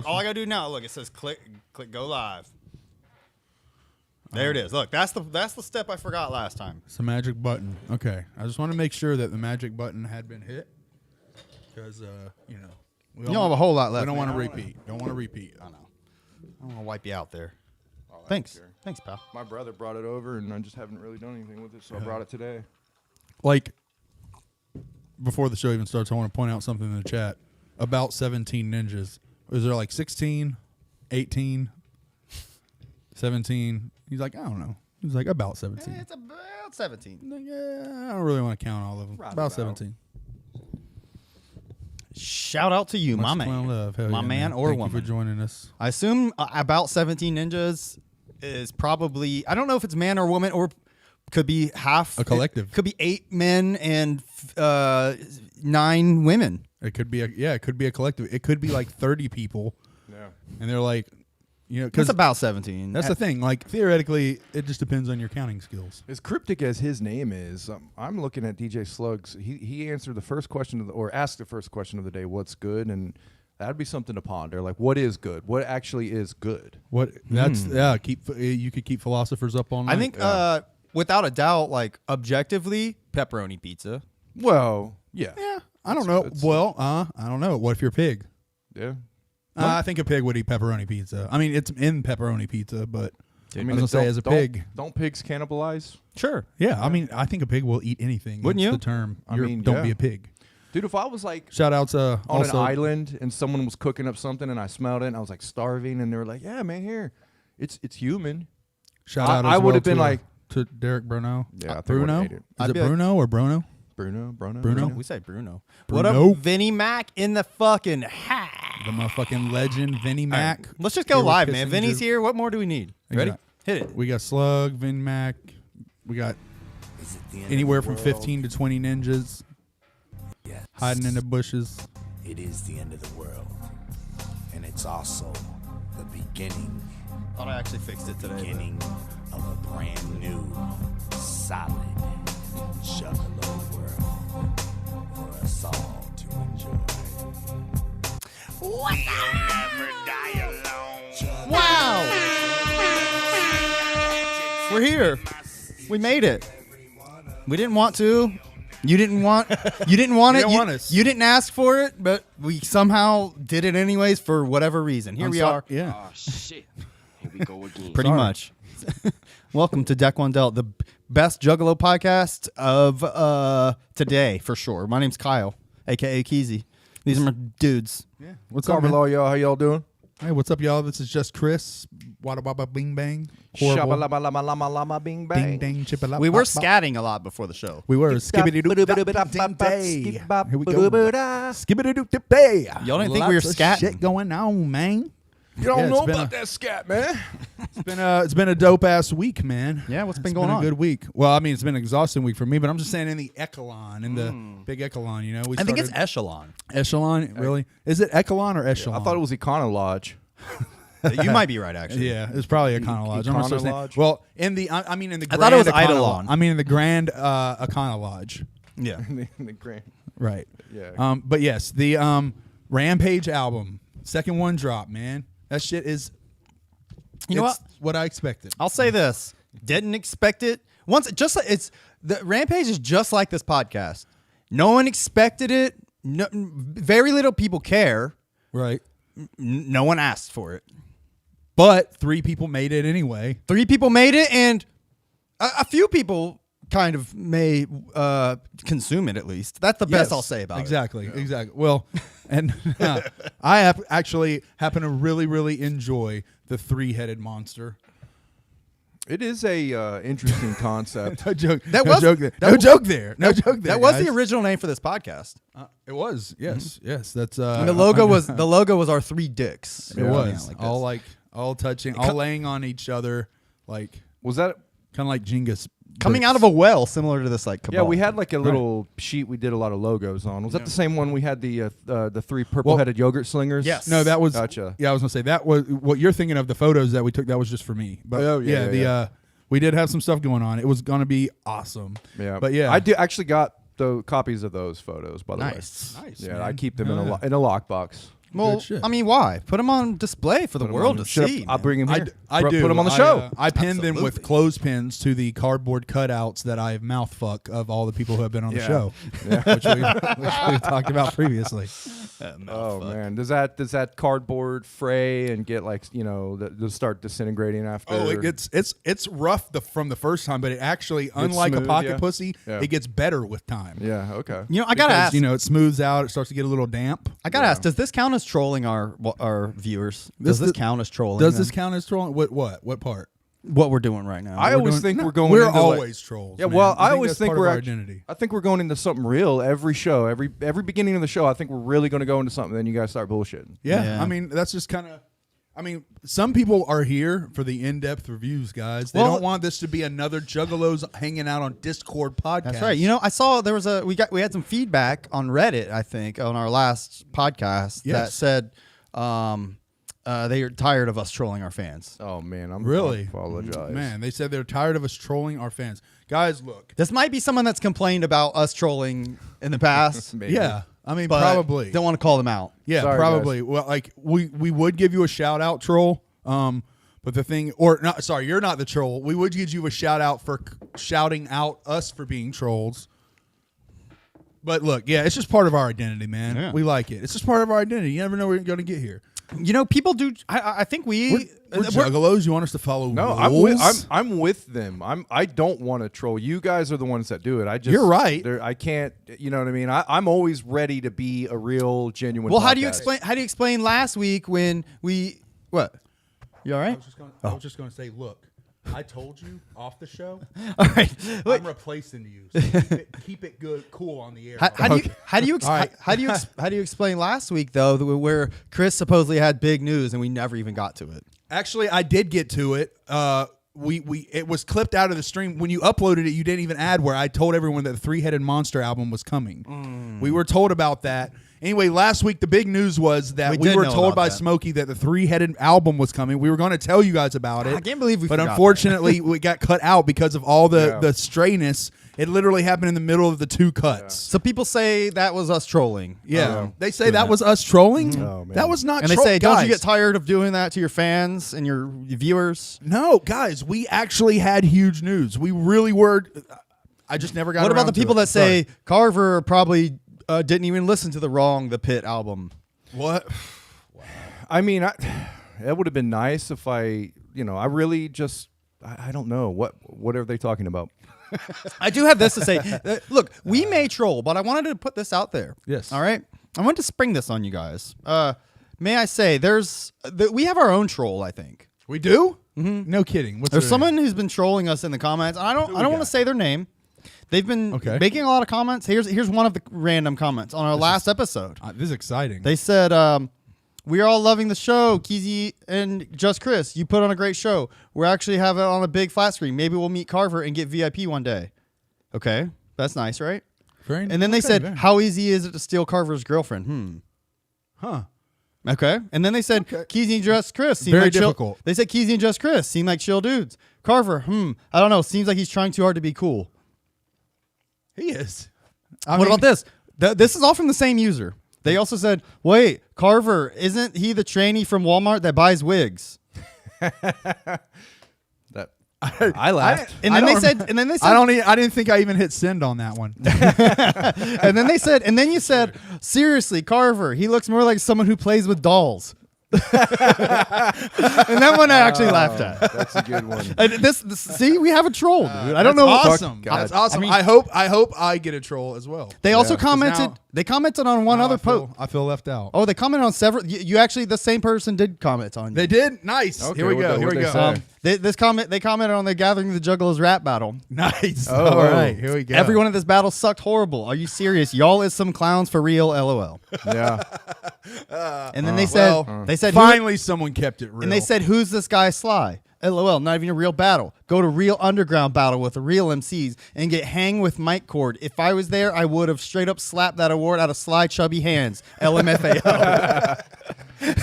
all I gotta do now. Look, it says click go live. There it is. Look, that's the step I forgot last time. It's a magic button. Okay, I just want to make sure that the magic button had been hit because we don't have a whole lot left. We don't want to repeat. Don't want to repeat. I know. I don't want to wipe you out there. Thanks, pal. My brother brought it over, and I just haven't really done anything with it, so I brought it today. Like, before the show even starts, I want to point out something in the chat about 17 ninjas. Is there like 16, 18, 17? He's like, I don't know. He's like, about 17. It's about 17. Yeah, I don't really want to count all of them. About 17. Shout out to you, Much my man. love. My man or Thank woman. you for joining us. I assume about 17 ninjas is probably, I don't know if it's man or woman or could be half. A collective. It could be 8 men and 9 women. It could be it could be a collective. It could be like 30 people. Yeah. And they're like, It's because about 17. that's the thing. Like, theoretically, it just depends on your counting skills. As cryptic as his name is, I'm looking at DJ Slugs. He answered the first question or asked the first question of the day, what's good? And that'd be something to ponder. Like, what is good? What actually is good? You could keep philosophers up all night. I think without a doubt, like objectively, pepperoni pizza. Well, yeah. Yeah, I don't know. I don't know. What if you're a pig? Yeah. I think a pig would eat pepperoni pizza. I mean, it's in pepperoni pizza, but I I mean, was gonna say as a pig. Don't pigs cannibalize? Sure. Yeah, I mean, I think a pig will eat anything. Wouldn't That's you? the term. Don't Don't be a pig. Dude, if I was like Shout outs on also, an island and someone was cooking up something and I smelled it and I was like starving and they were like, yeah, man, here. It's human. Shout out. I would have been like to Derek Bruno. Yeah, I think I Bruno. would've ate it. Is it Bruno or Bruno? Bruno. We say Bruno. Bruno. What up, Vinnie Mac in the fucking hat? The motherfucking legend, Vinnie Mac. Let's just go Here with live, man. Kissinger. Vinny's here. What more do we need? Ready? Exact. Hit it. We got Slug, Vinnie Mac. We got anywhere from 15 to 20 ninjas hiding in the bushes. It is the end of the world, and it's also the beginning Thought I actually fixed it today. beginning of a brand new, solid Juggalo world for us all to enjoy. Wow. We're here. We made it. We didn't want to. You didn't want. You didn't want You it. didn't want us. You didn't ask for it, but we somehow did it anyways for whatever reason. Here we are. Yeah. Oh, shit. Here we go again. Pretty much. Welcome to Deck One Dealt, the best Juggalo podcast of today, for sure. My name's Kyle, a.k.a. Keezy. These are my dudes. Yeah. What's up, Carmelo, man? y'all, how y'all doing? Hey, what's up, y'all? This is just Chris. Wada baba bing bang. Horrible. Shabba-lama-lama-lama bing Bing bang. dang chippa We were scatting a lot before the show. We were skibbity doop day. Here we go. Skibbity doop day. Y'all didn't think we were scatting. Shit going on, man. You don't Yeah, know it's been about that scat, man. It's been a dope ass week, man. Yeah, what's been It's going been on? a good week. Well, I mean, it's been an exhausting week for me, but I'm just saying in the echelon, in the big echelon, you know. We I think it's started- Echelon. echelon. Really? Is it echelon or echelon? I thought it was Econo Lodge. You might be right, actually. Yeah, it's probably Econo Lodge. I'm not so saying- Lodge? Well, in the I mean in the I thought it was Grand Econo- Eidolon. I mean in the Grand Econo Lodge. Yeah. the grand. Right. Yeah. But yes, the Rampage album, second one drop, man. That shit is. You know it's what I expected. I'll say this. Didn't expect it. Once just like it's the Rampage is just like this podcast. No one expected it. No, very little people care. Right. No one asked for it. But 3 people made it anyway. 3 people made it, and a few people kind of may consume it at least. That's the best Yes, I'll say about exactly, it. Exactly. Well, and I actually happen to really, really enjoy the 3-headed monster. It is a interesting concept. No joke. That no was- joke there. that No was- joke there. No joke there. That was guys. the original name for this podcast. It was. Yes. Yes. That's. And the logo was our 3 dicks. It Yeah, was like all this. all touching, all laying on each other, like Was that? kind of like Jenga's coming bricks. out of a well, similar to this like cabal. Yeah, we had like a little sheet we did a lot of logos on. Was that the same one we had the 3 purple-headed yogurt slingers? Yes. No, that was. Gotcha. Yeah, I was gonna say that was what you're thinking of. The photos that we took, that was just for me. But Oh, yeah, yeah. We did have some stuff going on. It was gonna be awesome. Yeah. But yeah, I do actually got the copies of those photos, by the Nice. way. Nice. Yeah, man. I keep them Hell in yeah. a lockbox. Well, shit. I mean, why? Put them on display for the Put 'em world on- to Should've- see. I'll man. bring him here. I do. Put him on the show. I pinned them with Absolutely. clothespins to the cardboard cutouts that I have mouth fuck of all the people who have been on the Yeah. show, which we talked about previously. Oh man, does that cardboard fray and get like does start disintegrating after? Oh, it's rough from the first time, but it actually, unlike smooth, a pocket yeah. pussy, Yeah. it gets better with time. Yeah. Okay. I gotta ask. It smooths out. It starts to get a little damp. I gotta ask. Does this count as trolling our viewers? Does this count as trolling? Does them? this count as trolling? What part? What we're doing right now? I always think we're going. We're into always trolls. Yeah. man. Well, I always that's think part of we're our act- identity. I think we're going into something real every show, every beginning of the show. I think we're really going to go into something. Then you guys start bullshitting. Yeah, Yeah. I mean that's just kind of. I mean, some people are here for the in-depth reviews, guys. They Well- don't want this to be another Juggalos hanging out on Discord podcast. That's right. I saw there was we had some feedback on Reddit, I think, on our last podcast that Yes. said they are tired of us trolling our fans. Oh man, I Really? apologize. Man, they said they're tired of us trolling our fans. Guys, look. This might be someone that's complained about us trolling in the past, Maybe. Yeah, I mean, but probably. don't want to call them out. Yeah, Sorry, probably. Well, like we would give you a shout out, troll. But the thing, or not, sorry, you're not the troll. We would give you a shout out for shouting out us for being trolls. But look, yeah, it's just part of our identity, man. Yeah. We like it. It's just part of our identity. You never know where you're going to get here. People do. I think We're juggalos. You want us to follow No, rules? I'm with them. I don't want to troll. You guys are the ones that do it. I just You're right. I can't. You know what I mean? I'm always ready to be a real, genuine. Well, how do you podcast. explain last week when we what? You all right? I was just going to say, look, I told you off the show. All right. Wait, I'm replacing you. So keep it good, cool on the air. how do you explain last week though where Chris supposedly had big news and we never even got to it? Actually, I did get to it. It was clipped out of the stream. When you uploaded it, you didn't even add where I told everyone that the Three-Headed Monster album was coming. We were told about that. Anyway, last week the big news was that We we did were know told about by that. Smokey that the Three-Headed album was coming. We were going to tell you guys about it. I can't believe we But forgot unfortunately, we got cut out because of all Yeah. the strayness. It literally happened in the middle of the two cuts. So people say that was us trolling. Yeah. They say that was us trolling. Oh, man. That was not And they troll- say, don't you guys. get tired of doing that to your fans and your viewers? No, guys, we actually had huge news. We really were. I just never got What about around the to people it. that say Sorry. Carver probably didn't even listen to the Pit album? What? I mean, it would have been nice if I really just. I don't know what are they talking about. I do have this to say. Look, we may troll, but I wanted to put this out there. Yes. All right. I wanted to spring this on you guys. May I say, we have our own troll. I think We do? Mm-hmm. No kidding. What's there's their someone who's been trolling us in the comments. And I don't want to say their name. They've been Okay. making a lot of comments. Here's one of the random comments on our last episode. name? This is exciting. They said, we are all loving the show, Keezy and Just Chris. You put on a great show. We're actually having it on a big flat screen. Maybe we'll meet Carver and get VIP one day. Okay. That's nice, right? Very And then they okay, said, very- how easy is it to steal Carver's girlfriend? Huh. Okay. And then they said, Okay. Keezy and Just Chris seem Very like chill. difficult. They said Keezy and Just Chris seem like chill dudes. Carver, I don't know. Seems like he's trying too hard to be cool. He is. What about this? This is all from the same user. They also said, wait, Carver, isn't he the trainee from Walmart that buys wigs? That I laughed. And then they said, I didn't think I even hit send on that one. and then they said, and then you said, seriously, Carver, he looks more like someone who plays with dolls. And that one I actually laughed at. That's a good one. And this see, we have a troll, dude. I don't know. Awesome. God. That's awesome. I mean- I hope I get a troll as well. They also 'cause commented. now- They commented on one Now other post. I feel left out. Oh, they commented on several. You actually, the same person did comment on you. They did? Nice. Okay, Here we what'd go. they- Here we what'd go. they say? They commented on the Gathering the Juggalos rap battle. Nice. Oh. All right. Here we go. Everyone at this battle sucked horrible. Are you serious? Y'all is some clowns for real. LOL. Yeah. And then they said, who- finally someone kept it real. and they said, who's this guy Sly? LOL, not even a real battle. Go to real underground battle with the real MCs and get hang with mic cord. If I was there, I would have straight up slapped that award out of Sly Chubby hands. LMFAO.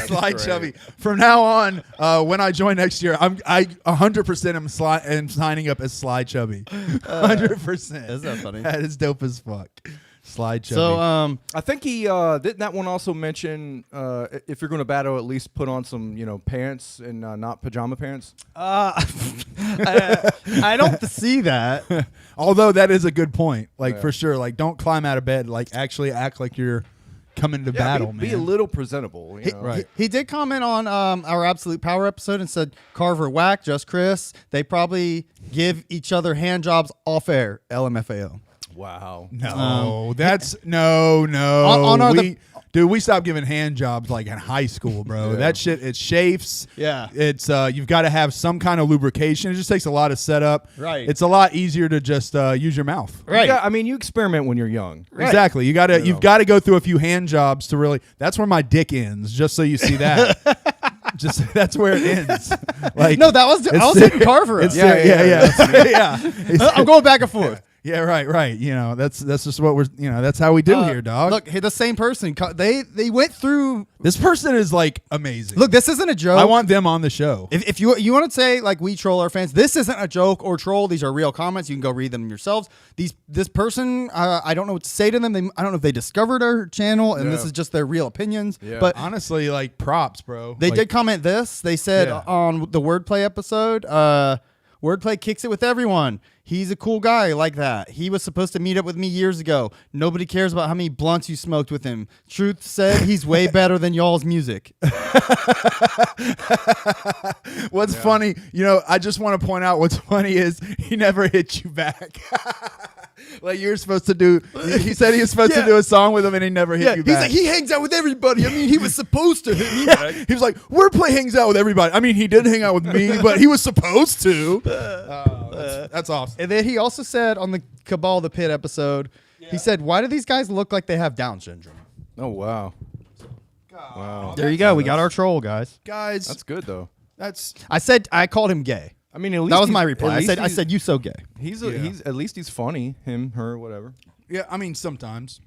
Sly great. Chubby. From now on, when I join next year, I 100% am signing up as Sly Chubby. 100%. Is that funny? That is dope as fuck. Slide chubby. So I think he didn't that one also mention if you're going to battle, at least put on some pants and not pajama pants. I don't see that. Although that is a good point. Like Yeah. for sure. Like don't climb out of bed. Like actually act like you're coming to battle, man. Be a little presentable. You know? Right. He did comment on our Absolute Power episode and said, Carver whack, just Chris. They probably give each other hand jobs off air. LMFAO. Wow. No, that's no. On our- Dude, we stopped giving hand jobs like in high school, bro. Yeah. That shit, it chafes. Yeah. It's you've got to have some kind of lubrication. It just takes a lot of setup. Right. It's a lot easier to just use your mouth. Right. You experiment when you're young. Right. Exactly. You've got to go through a few hand jobs to really. That's where my dick ends. Just so you see that. Just that's where it ends. Like No, I was hitting Carver up. It's yeah. I'm going back and forth. Yeah, right. That's just what we're. That's how we do here, dog. Look, hey, the same person. They went through. This person is like amazing. Look, this isn't a joke. I want them on the show. If you want to say like we troll our fans, this isn't a joke or troll. These are real comments. You can go read them yourselves. This person, I don't know what to say to them. I don't know if they discovered our channel and this Yeah. is just their real opinions. Yeah. But Honestly, like props, bro. they Like, did comment this. They said Yeah. on the wordplay episode, wordplay kicks it with everyone. He's a cool guy like that. He was supposed to meet up with me years ago. Nobody cares about how many blunts you smoked with him. Truth said, he's way better than y'all's music. What's funny, I just want to point out what's funny is he never hit you back. Like you're supposed to do. He said he was supposed to do a song with him, and he never hit you he's back. like, he hangs out with everybody. I mean, he was supposed to hit me back. He was like, Wordplay hangs out with everybody. I mean, he did hang out with me, but he was supposed to. That's awesome. And then he also said on the Cabal the Pit episode, he said, why do these guys look like they have Down syndrome? Oh wow. Wow. There you go. We got our troll, guys. Guys, That's good though. I called him gay. I mean, at least That was he's- my at reply. least I said, you so gay. he's Yeah. he's at least he's funny. Him, her, whatever. yeah, I mean, sometimes.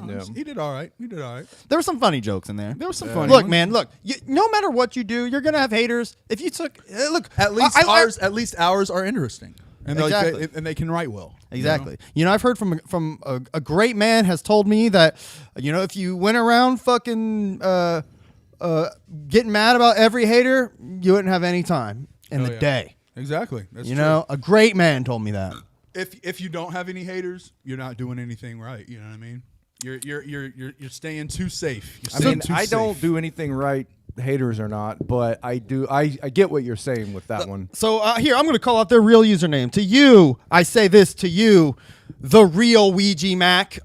Yeah. He did all right. There were some funny jokes in there. There was some funny Look, ones. man, look. No matter what you do, you're gonna have haters. If you took, look, At least I- ours. At least ours are interesting, and Exactly. and they can write well. Exactly. I've heard from a great man has told me that, if you went around fucking getting mad about every hater, you wouldn't have any time in the yeah. day. Exactly. That's A great man told me that. If you don't have any haters, you're not doing anything right. You know what I mean? You're staying too safe. You're I staying mean, too I safe. don't do anything right, haters or not, but I do. I get what you're saying with that one. So here, I'm going to call out their real username. To you, I say this to you, the real Ouija Mac.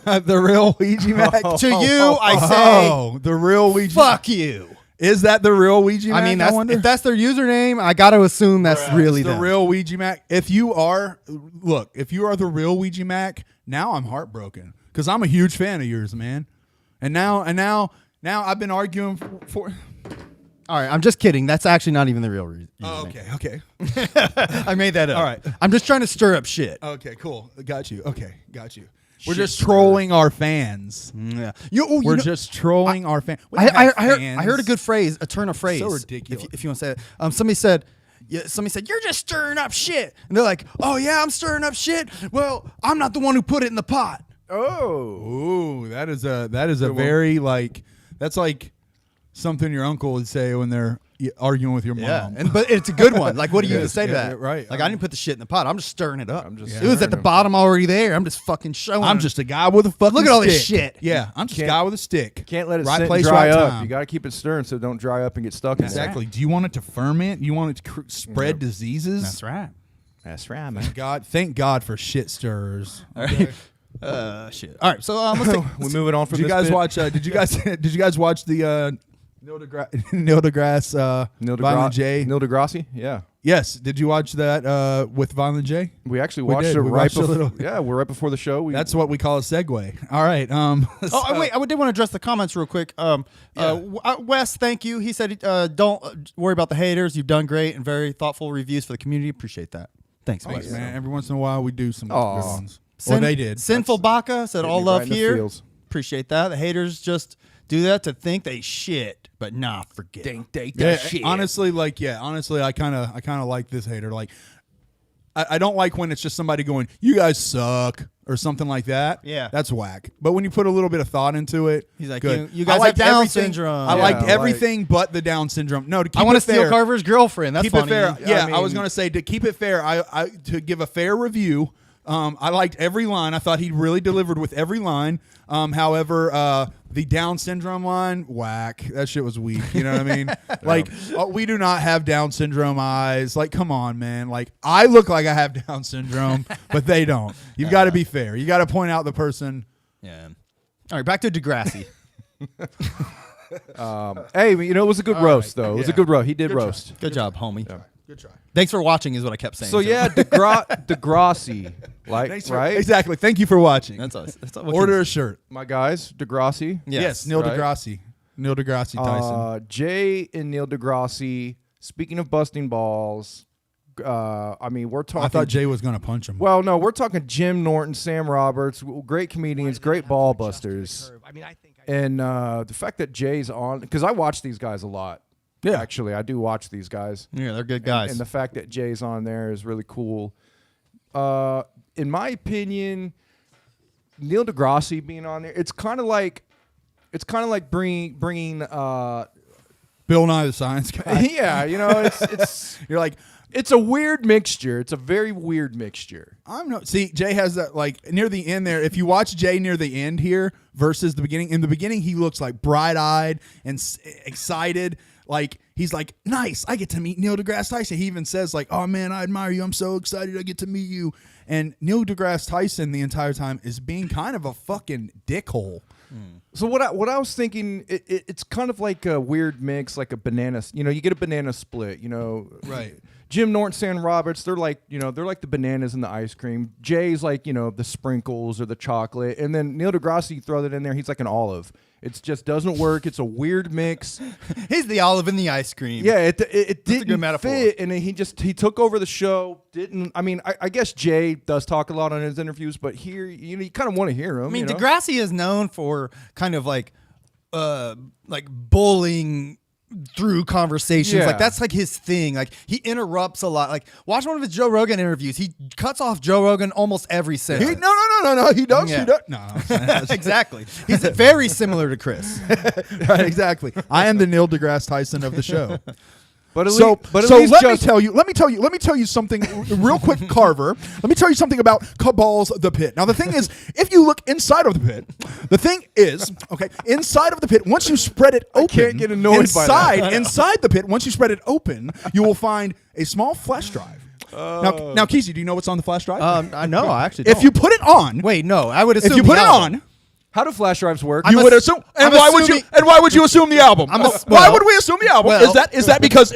the real Ouija Mac. To you, I say, Oh, the real Ouija. fuck you. Is that the real Ouija Mac? I mean, wonder? if that's their username, I got to assume that's really It's the them. real Ouija Mac. If you are the real Ouija Mac, now I'm heartbroken because I'm a huge fan of yours, man. And now I've been arguing for. All right, I'm just kidding. That's actually not even the real reason. Oh, okay. I made that up. All right. I'm just trying to stir up shit. Okay, cool. Got you. Okay, got you. We're just trolling our fans. Yeah. We're just trolling our fans. I heard a good phrase, a turn of phrase. So ridiculous. If you want to say it. Somebody said, you're just stirring up shit. And they're like, oh, yeah, I'm stirring up shit. Well, I'm not the one who put it in the pot. Oh, Ooh, that is a very that's like something your uncle would say when they're arguing with your mom. But it's a good one. Like, what do you Yes, say to yeah, that? right. Like, I didn't put the shit in the pot. I'm just stirring it up. I'm just It was at stirring the them. bottom already there. I'm just fucking showing. I'm it. just a guy with a fucking Look at all this stick. shit. Yeah, I'm just a Can't- guy with a stick. can't let it right sit place, and dry right up. time. You got to keep it stirring so it don't dry up and get stuck in there. Exactly. Do you want it to ferment? You want it to spread diseases? That's right. That's right, man. Thank God for shit stirrers. All right. Shit. All right. So let's take. We moving on from Did you this guys bit? watch? Did you guys watch the Neil deGrasse Violent J? Neil deGrasse. Yeah, Yes. Did you watch that with Violent J? we actually We watched did. it We right watched a before. little- Yeah, we're right before the show. That's what we call a segue. All right. Oh, wait. I did want to address the comments real quick. Wes, thank you. He said, don't worry about the haters. You've done great and very thoughtful reviews for the community. Appreciate that. Thanks, Thanks, Wes. man. Every once in a while, we do some good Aw. ones. Or they did. Sinful Baka said, hit all me love right in the here. feels. Appreciate that. The haters just do that to think they shit, but nah, forget. 'em. Yeah, honestly, I kind of like this hater. Like, I don't like when it's just somebody going, "You guys suck" or something like that. Yeah. That's whack. But when you put a little bit of thought into it, He's like, good. you guys I have liked Down everything- syndrome. I Yeah, liked like- everything but the Down syndrome. No, to keep I want it to steal fair, Carver's girlfriend. That's keep funny. it fair. Yeah, I was mean- gonna say to keep it fair. I to give a fair review. I liked every line. I thought he really delivered with every line. However, the Down syndrome line, whack. That shit was weak. You know what I mean? Like, we do not have Down syndrome eyes. Like, come on, man. Like, I look like I have Down syndrome, but they don't. You've got to be fair. You got to point out the person. Yeah. All right, back to Degrassi. Hey, you know, it was a good roast, though. It was a Yeah. good roast. He did Good roast. Good job, homie. Good try. Thanks for watching, is what I kept saying. So to yeah, him. Degrassi, like Thanks for- right? Exactly. Thank you for watching. That's us. That's what Order a shirt. My guys, Degrassi. Yes, Neil right. deGrasse. Neil deGrasse Tyson. Jay and Neil deGrasse. Speaking of busting balls, I mean, we're talking. I thought Jay was gonna punch him. Well, no, we're talking Jim Norton, Sam Roberts, great comedians, great ball busters. I mean, I think And the fact that Jay's on, because I watch these guys a lot. Yeah. Actually, I do watch these guys. Yeah, they're good guys. And the fact that Jay's on there is really cool. In my opinion, Neil deGrasse being on there, it's kind of like bringing Bill Nye the Science Guy. yeah, you know, it's You're like, it's a weird mixture. It's a very weird mixture. I'm not. See, Jay has that like near the end there. If you watch Jay near the end here versus the beginning, in the beginning he looks like bright-eyed and excited. Like he's like, nice, I get to meet Neil deGrasse Tyson. He even says like, oh man, I admire you. I'm so excited I get to meet you. And Neil deGrasse Tyson the entire time is being kind of a fucking dickhole. So what I was thinking, it's kind of like a weird mix, like a banana. You know, you get a banana split. You know, Right. Jim Norton, Sam Roberts, they're like the bananas and the ice cream. Jay's like, you know, the sprinkles or the chocolate, and then Neil deGrasse, you throw that in there, he's like an olive. It just doesn't work. It's a weird mix. He's the olive in the ice cream. Yeah, it a didn't good metaphor. fit, and then he took over the show. Didn't I mean? I guess Jay does talk a lot on his interviews, but here, you know, you kind of want to hear him. I mean, you know? Degrassi is known for kind of like bullying through conversations. Yeah. Like that's like his thing. Like he interrupts a lot. Like watch one of his Joe Rogan interviews. He cuts off Joe Rogan almost every sentence. No. He does. Yeah. He does. No. Exactly. He's very similar to Chris. Right, exactly. I am the Neil deGrasse Tyson of the show. But at So, least, but at so least let just, me tell you something real quick, Carver. Let me tell you something about Cabal's The Pit. Now, the thing is, if you look inside of the pit, the thing is, okay, inside of the pit, once you spread it open, can't get annoyed by that. inside the pit, once you spread it open, you will find a small flash drive. Now, Kesey, do you know what's on the flash drive? I know. I actually if you put it on, wait, no, I would assume if you put the it album. on. how do flash drives work? You I'm would ass- assume, I'm and why would you? assuming- And why would you assume the album? I'm why well- would we assume the album? well- is that because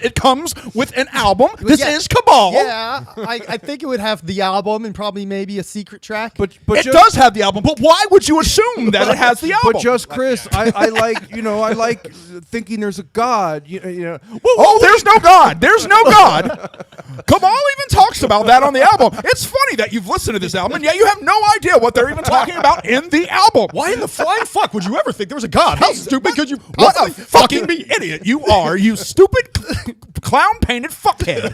it comes with an album? This Yeah. is Cabal. Yeah, I think it would have the album and probably maybe a secret track. but It just, does have the album, but why would you assume that it has the album? But just Chris, I like I like thinking there's a God. You know. Oh, there's no God. There's no God. Cabal even talks about that on the album. It's funny that you've listened to this album and yet you have no idea what they're even talking about in the album. Why in the flying fuck would you ever think there was a God? How stupid could you possibly fucking be idiot you are, you stupid clown painted fuckhead.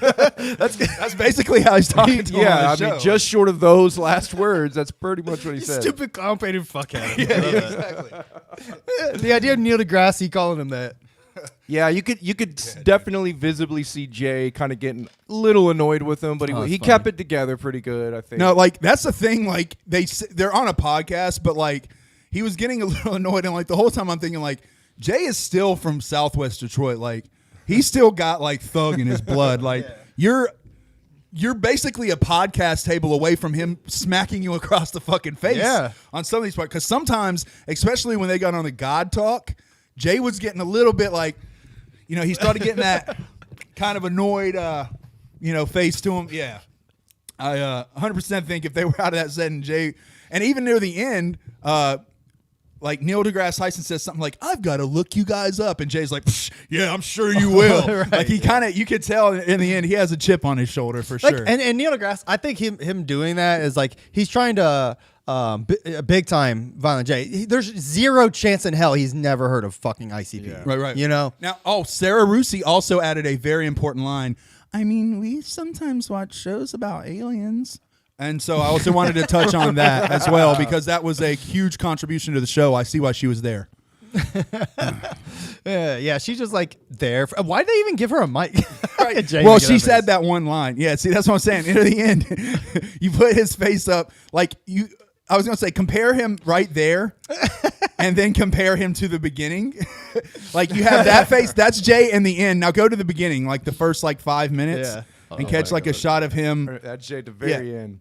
That's basically how he's talking to him Yeah, on I the mean, show. just short of those last words, that's pretty much what he said. Stupid clown painted fuckhead. Exactly. The idea of Neil deGrasse calling him that. Yeah, you could definitely visibly see Jay kind of getting a little annoyed with him, but Oh, he it's kept funny. it together pretty good, I think. No, like that's the thing. Like they're on a podcast, but like he was getting a little annoyed, and like the whole time I'm thinking like Jay is still from Southwest Detroit. Like he's still got like thug in his blood. Like you're basically a podcast table away from him smacking you across the fucking face. Yeah. On some of these parts, because sometimes, especially when they got on the God Talk, Jay was getting a little bit like, you know, he started getting that kind of annoyed, face to him. Yeah. I 100% think if they were out of that setting, Jay, and even near the end, like Neil deGrasse Tyson says something like, "I've got to look you guys up," and Jay's like, "Psh, "Yeah, I'm sure you will." Right. Like he kind of, you could tell in the end, he has a chip on his shoulder for Like, sure. and Neil deGrasse, I think him doing that is like he's trying to big time Violent J. There's zero chance in hell he's never heard of fucking ICP. Yeah. Right. You know? Now, Sarah Rusi also added a very important line. I mean, we sometimes watch shows about aliens. And so I also wanted to touch on that as well, because that was a huge contribution to the show. I see why she was there. Yeah, she's just like there. Why did they even give her a mic? Well, she said that one line. Yeah, see, that's what I'm saying. Near the end, you put his face up. Like, I was going to say, compare him right there and then compare him to the beginning. Like, you have that face. That's Jay in the end. Now go to the beginning, like the first 5 minutes, and catch a shot of him. That's Jay at the very end.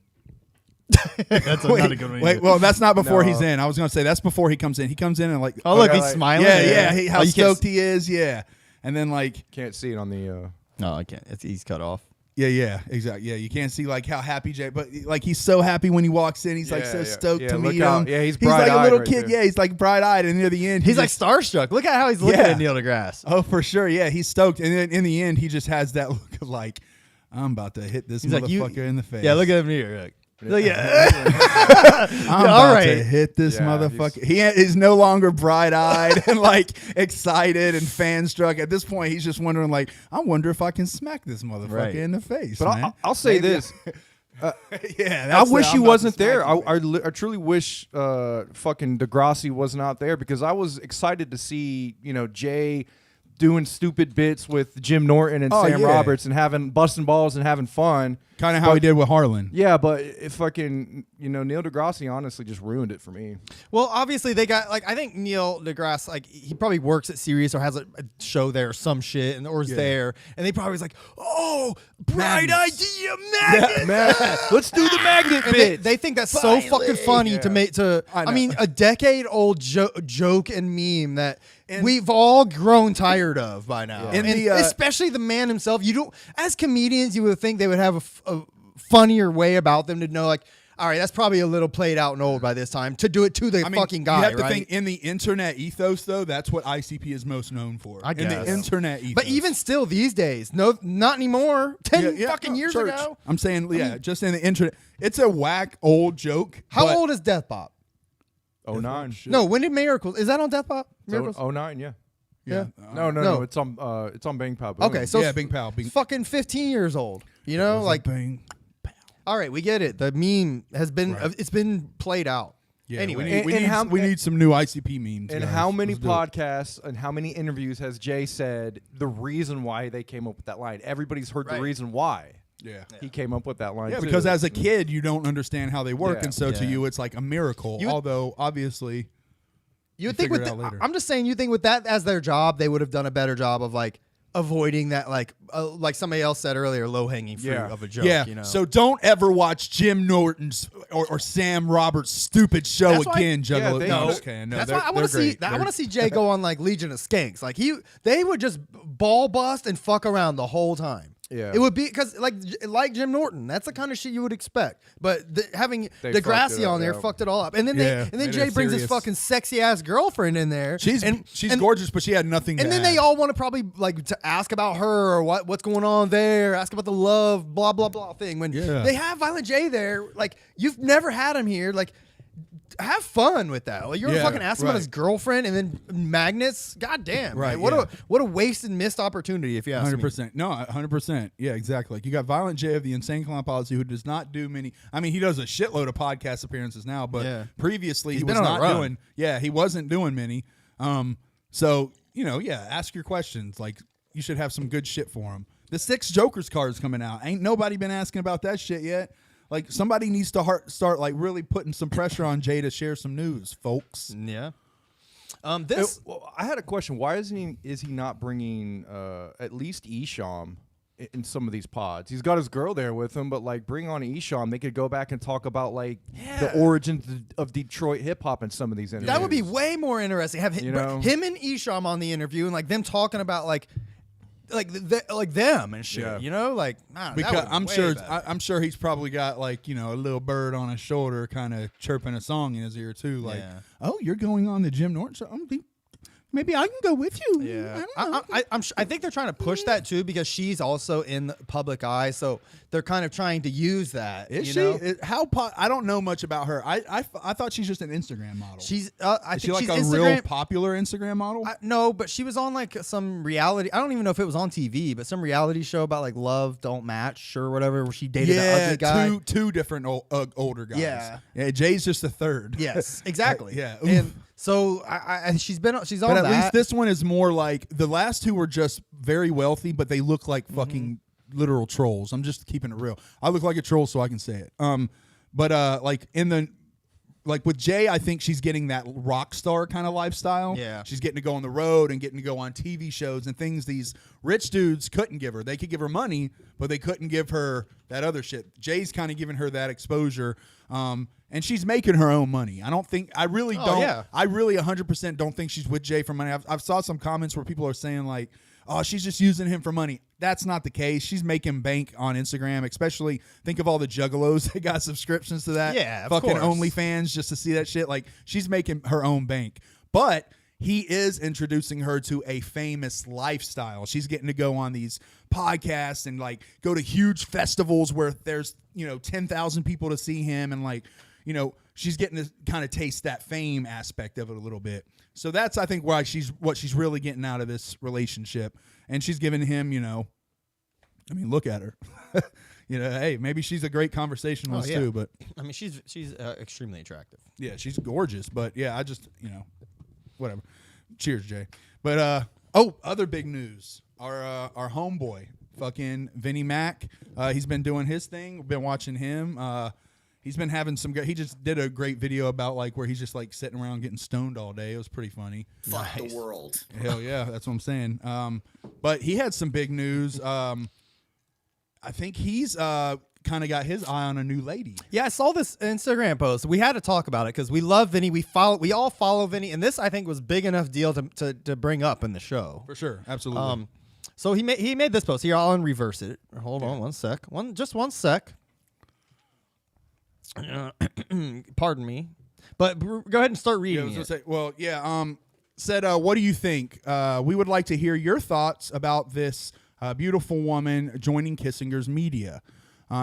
That's not a good one. Wait, well, that's not before he's in. I was going to say that's before he comes in. He comes in and oh, look, he's smiling. Yeah. How stoked he is. Yeah. And then can't see it on the. No, I can't. He's cut off. Yeah, exactly. Yeah, you can't see how happy Jay, but he's so happy when he walks in. He's so stoked to meet him. Yeah, he's like a little right kid. there. Yeah, he's like bright-eyed, and near the end, He's like starstruck. Look at how he's looking at Neil deGrasse. Oh, for sure. Yeah, he's stoked, and then in the end, he just has that look of I'm about to hit this motherfucker in the face. Yeah, look at him here. Look at I'm about to hit this motherfucker. He is no longer bright-eyed and excited and fan-struck. At this point, he's just wondering I wonder if I can smack this motherfucker in the face. But I'll say this. I wish he wasn't there. I truly wish fucking Degrassi wasn't out there, because I was excited to see Jay doing stupid bits with Jim Norton and Sam Roberts and busting balls and having fun. Kind of how he did with Harlan. Yeah, but if fucking Neil deGrasse honestly just ruined it for me. Well, obviously they got I think Neil deGrasse he probably works at Sirius or has a show there or some shit or is there, and they probably was like, oh, bright idea, magnet. Let's do the magnet bit. They think that's so fucking funny to make I mean, a decade old joke and meme that we've all grown tired of by now. And especially the man himself. You don't, as comedians, you would think they would have a funnier way about them to know, all right, that's probably a little played out and old by this time to do it to the fucking guy. You have to think in the internet ethos, though. That's what ICP is most known for. I guess. In the internet ethos. But even still, these days, no, not anymore. 10 fucking years ago. I'm saying, just in the internet, it's a whack old joke. How old is Death Pop? 09. No, when did Miracles? Is that on Death Pop? Miracles? 09, yeah. Yeah. No. It's on Bang Pow. Okay, so Bing Pow. Fucking 15 years old. You know, Bing. All right, we get it. The meme has been it's been played out. Yeah, anyway, we need some new ICP memes. And guys. how many podcasts and how many interviews has Jay said the reason why they came up with that line? Everybody's heard the reason why. Yeah. He came up with that line. Yeah, too. because as a kid you don't understand how they work, and so to Yeah. you it's like a miracle. Although obviously you would think with I'm just saying, you think with that as their job, they would have done a better job of avoiding that, like somebody else said earlier, low hanging fruit of a joke. Yeah. You know? So don't ever watch Jim Norton's or Sam Roberts' stupid show again, Juggalo. they- No, no. I'm just kidding. No, That's why I want to see. I want to see Jay go on Legion of Skanks. They would just ball bust and fuck around the whole time. Yeah. It would be because like Jim Norton, that's the kind of shit you would expect. But having They fucked Degrassi it up, on there yeah. fucked it all up. And then made Jay it brings his serious. fucking sexy ass girlfriend in there. She's gorgeous, but she had nothing to And then add. they all want to probably to ask about her or what's going on there, ask about the love, blah blah blah thing. When they have Violent J there, you've never had him here, have fun with that. You're gonna fucking ask him about his girlfriend and then magnets. God damn, Right, what a wasted missed opportunity if you ask me. 100%. No, 100%. Yeah, exactly. You got Violent J of the Insane Clown Policy, who does not do many. I mean, he does a shitload of podcast appearances now, but previously he was been on a not run. doing. Yeah, he wasn't doing many. So ask your questions. You should have some good shit for him. The 6 Jokers card's coming out. Ain't nobody been asking about that shit yet. Somebody needs to start really putting some pressure on Jay to share some news, folks. Yeah. I had a question. Why is he not bringing at least Esham in some of these pods? He's got his girl there with him, but bring on Esham. They could go back and talk about the origins of Detroit hip hop in some of these interviews. That would be way more interesting. Have him and Esham on the interview and them talking about them and shit. Yeah. You know, I don't know, Because that would be way better. I'm sure he's probably got a little bird on his shoulder, kind of chirping a song in his ear too. Oh, you're going on the Jim Norton show? maybe I can go with you. Yeah, I don't know. I think they're trying to push that too because she's also in the public eye, so they're kind of trying to use that. Is you she? know? I don't know much about her. I thought she's just an Instagram model. She's I Is she think like she's a Instagram. real popular Instagram model? No, but she was on like some reality. I don't even know if it was on TV, but some reality show about like love don't match or whatever. Where she dated the ugly guy. two different older guys. Yeah. Jay's just a third. Yes, exactly. Yeah. and so she's on But that. at least this one is more like the last two were just very wealthy, but they look like fucking literal trolls. I'm just keeping it real. I look like a troll, so I can say it. Like with Jay, I think she's getting that rock star kind of lifestyle. Yeah. She's getting to go on the road and getting to go on TV shows and things these rich dudes couldn't give her. They could give her money, but they couldn't give her that other shit. Jay's kind of giving her that exposure. And she's making her own money. I really 100% don't think she's with Jay for money. I've saw some comments where people are saying like, oh, she's just using him for money. That's not the case. She's making bank on Instagram, especially think of all the juggalos that got subscriptions to that. Yeah, of fucking course. OnlyFans just to see that shit. Like, she's making her own bank. But he is introducing her to a famous lifestyle. She's getting to go on these podcasts and like go to huge festivals where there's, 10,000 people to see him and like, she's getting to kind of taste that fame aspect of it a little bit. So that's, I think, what she's really getting out of this relationship. And she's giving him, look at her. Hey, maybe she's a great conversationalist too. But I mean, she's extremely attractive. yeah, she's gorgeous. But yeah, I just, whatever. Cheers, Jay. But other big news. Our homeboy, fucking Vinnie Mac. He's been doing his thing. We've been watching him. He's been having he just did a great video about like where he's just like sitting around getting stoned all day. It was pretty funny. Fuck the world. Hell yeah, that's what I'm saying. But he had some big news. I think he's kind of got his eye on a new lady. Yeah, I saw this Instagram post. We had to talk about it because we love Vinny. We all follow Vinny, and this I think was big enough deal to bring up in the show. For sure, absolutely. So he made this post. Here, I'll reverse it. Hold on one sec. Just one sec. Pardon me, but go ahead and start reading it. Said, what do you think? We would like to hear your thoughts about this beautiful woman joining Kissinger's media.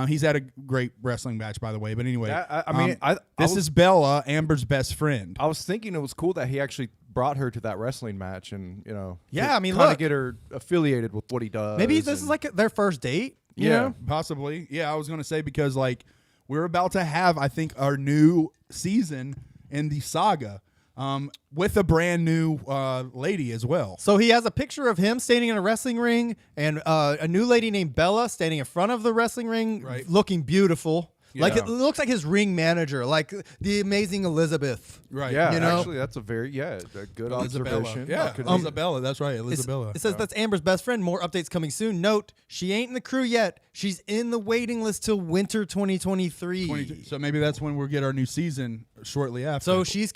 He's had a great wrestling match, by the way. But anyway, this is Bella, Amber's best friend. I was thinking it was cool that he actually brought her to that wrestling match and, Yeah, kind look. of get her affiliated with what he does. Maybe this is like their first date. You know? Possibly. Yeah, I was going to say because like we're about to have, I think, our new season in the saga with a brand new lady as well. So he has a picture of him standing in a wrestling ring and a new lady named Bella standing in front of the wrestling ring, looking beautiful. Yeah. Like it looks like his ring manager, like the amazing Elizabeth. Right. Yeah, You know? actually, that's a good observation. Yeah, Isabella. That's right, It Isabella. says that's Amber's best friend. More updates coming soon. Note, she ain't in the crew yet. She's in the waiting list till winter 2023. So maybe that's when we'll get our new season shortly after. So she's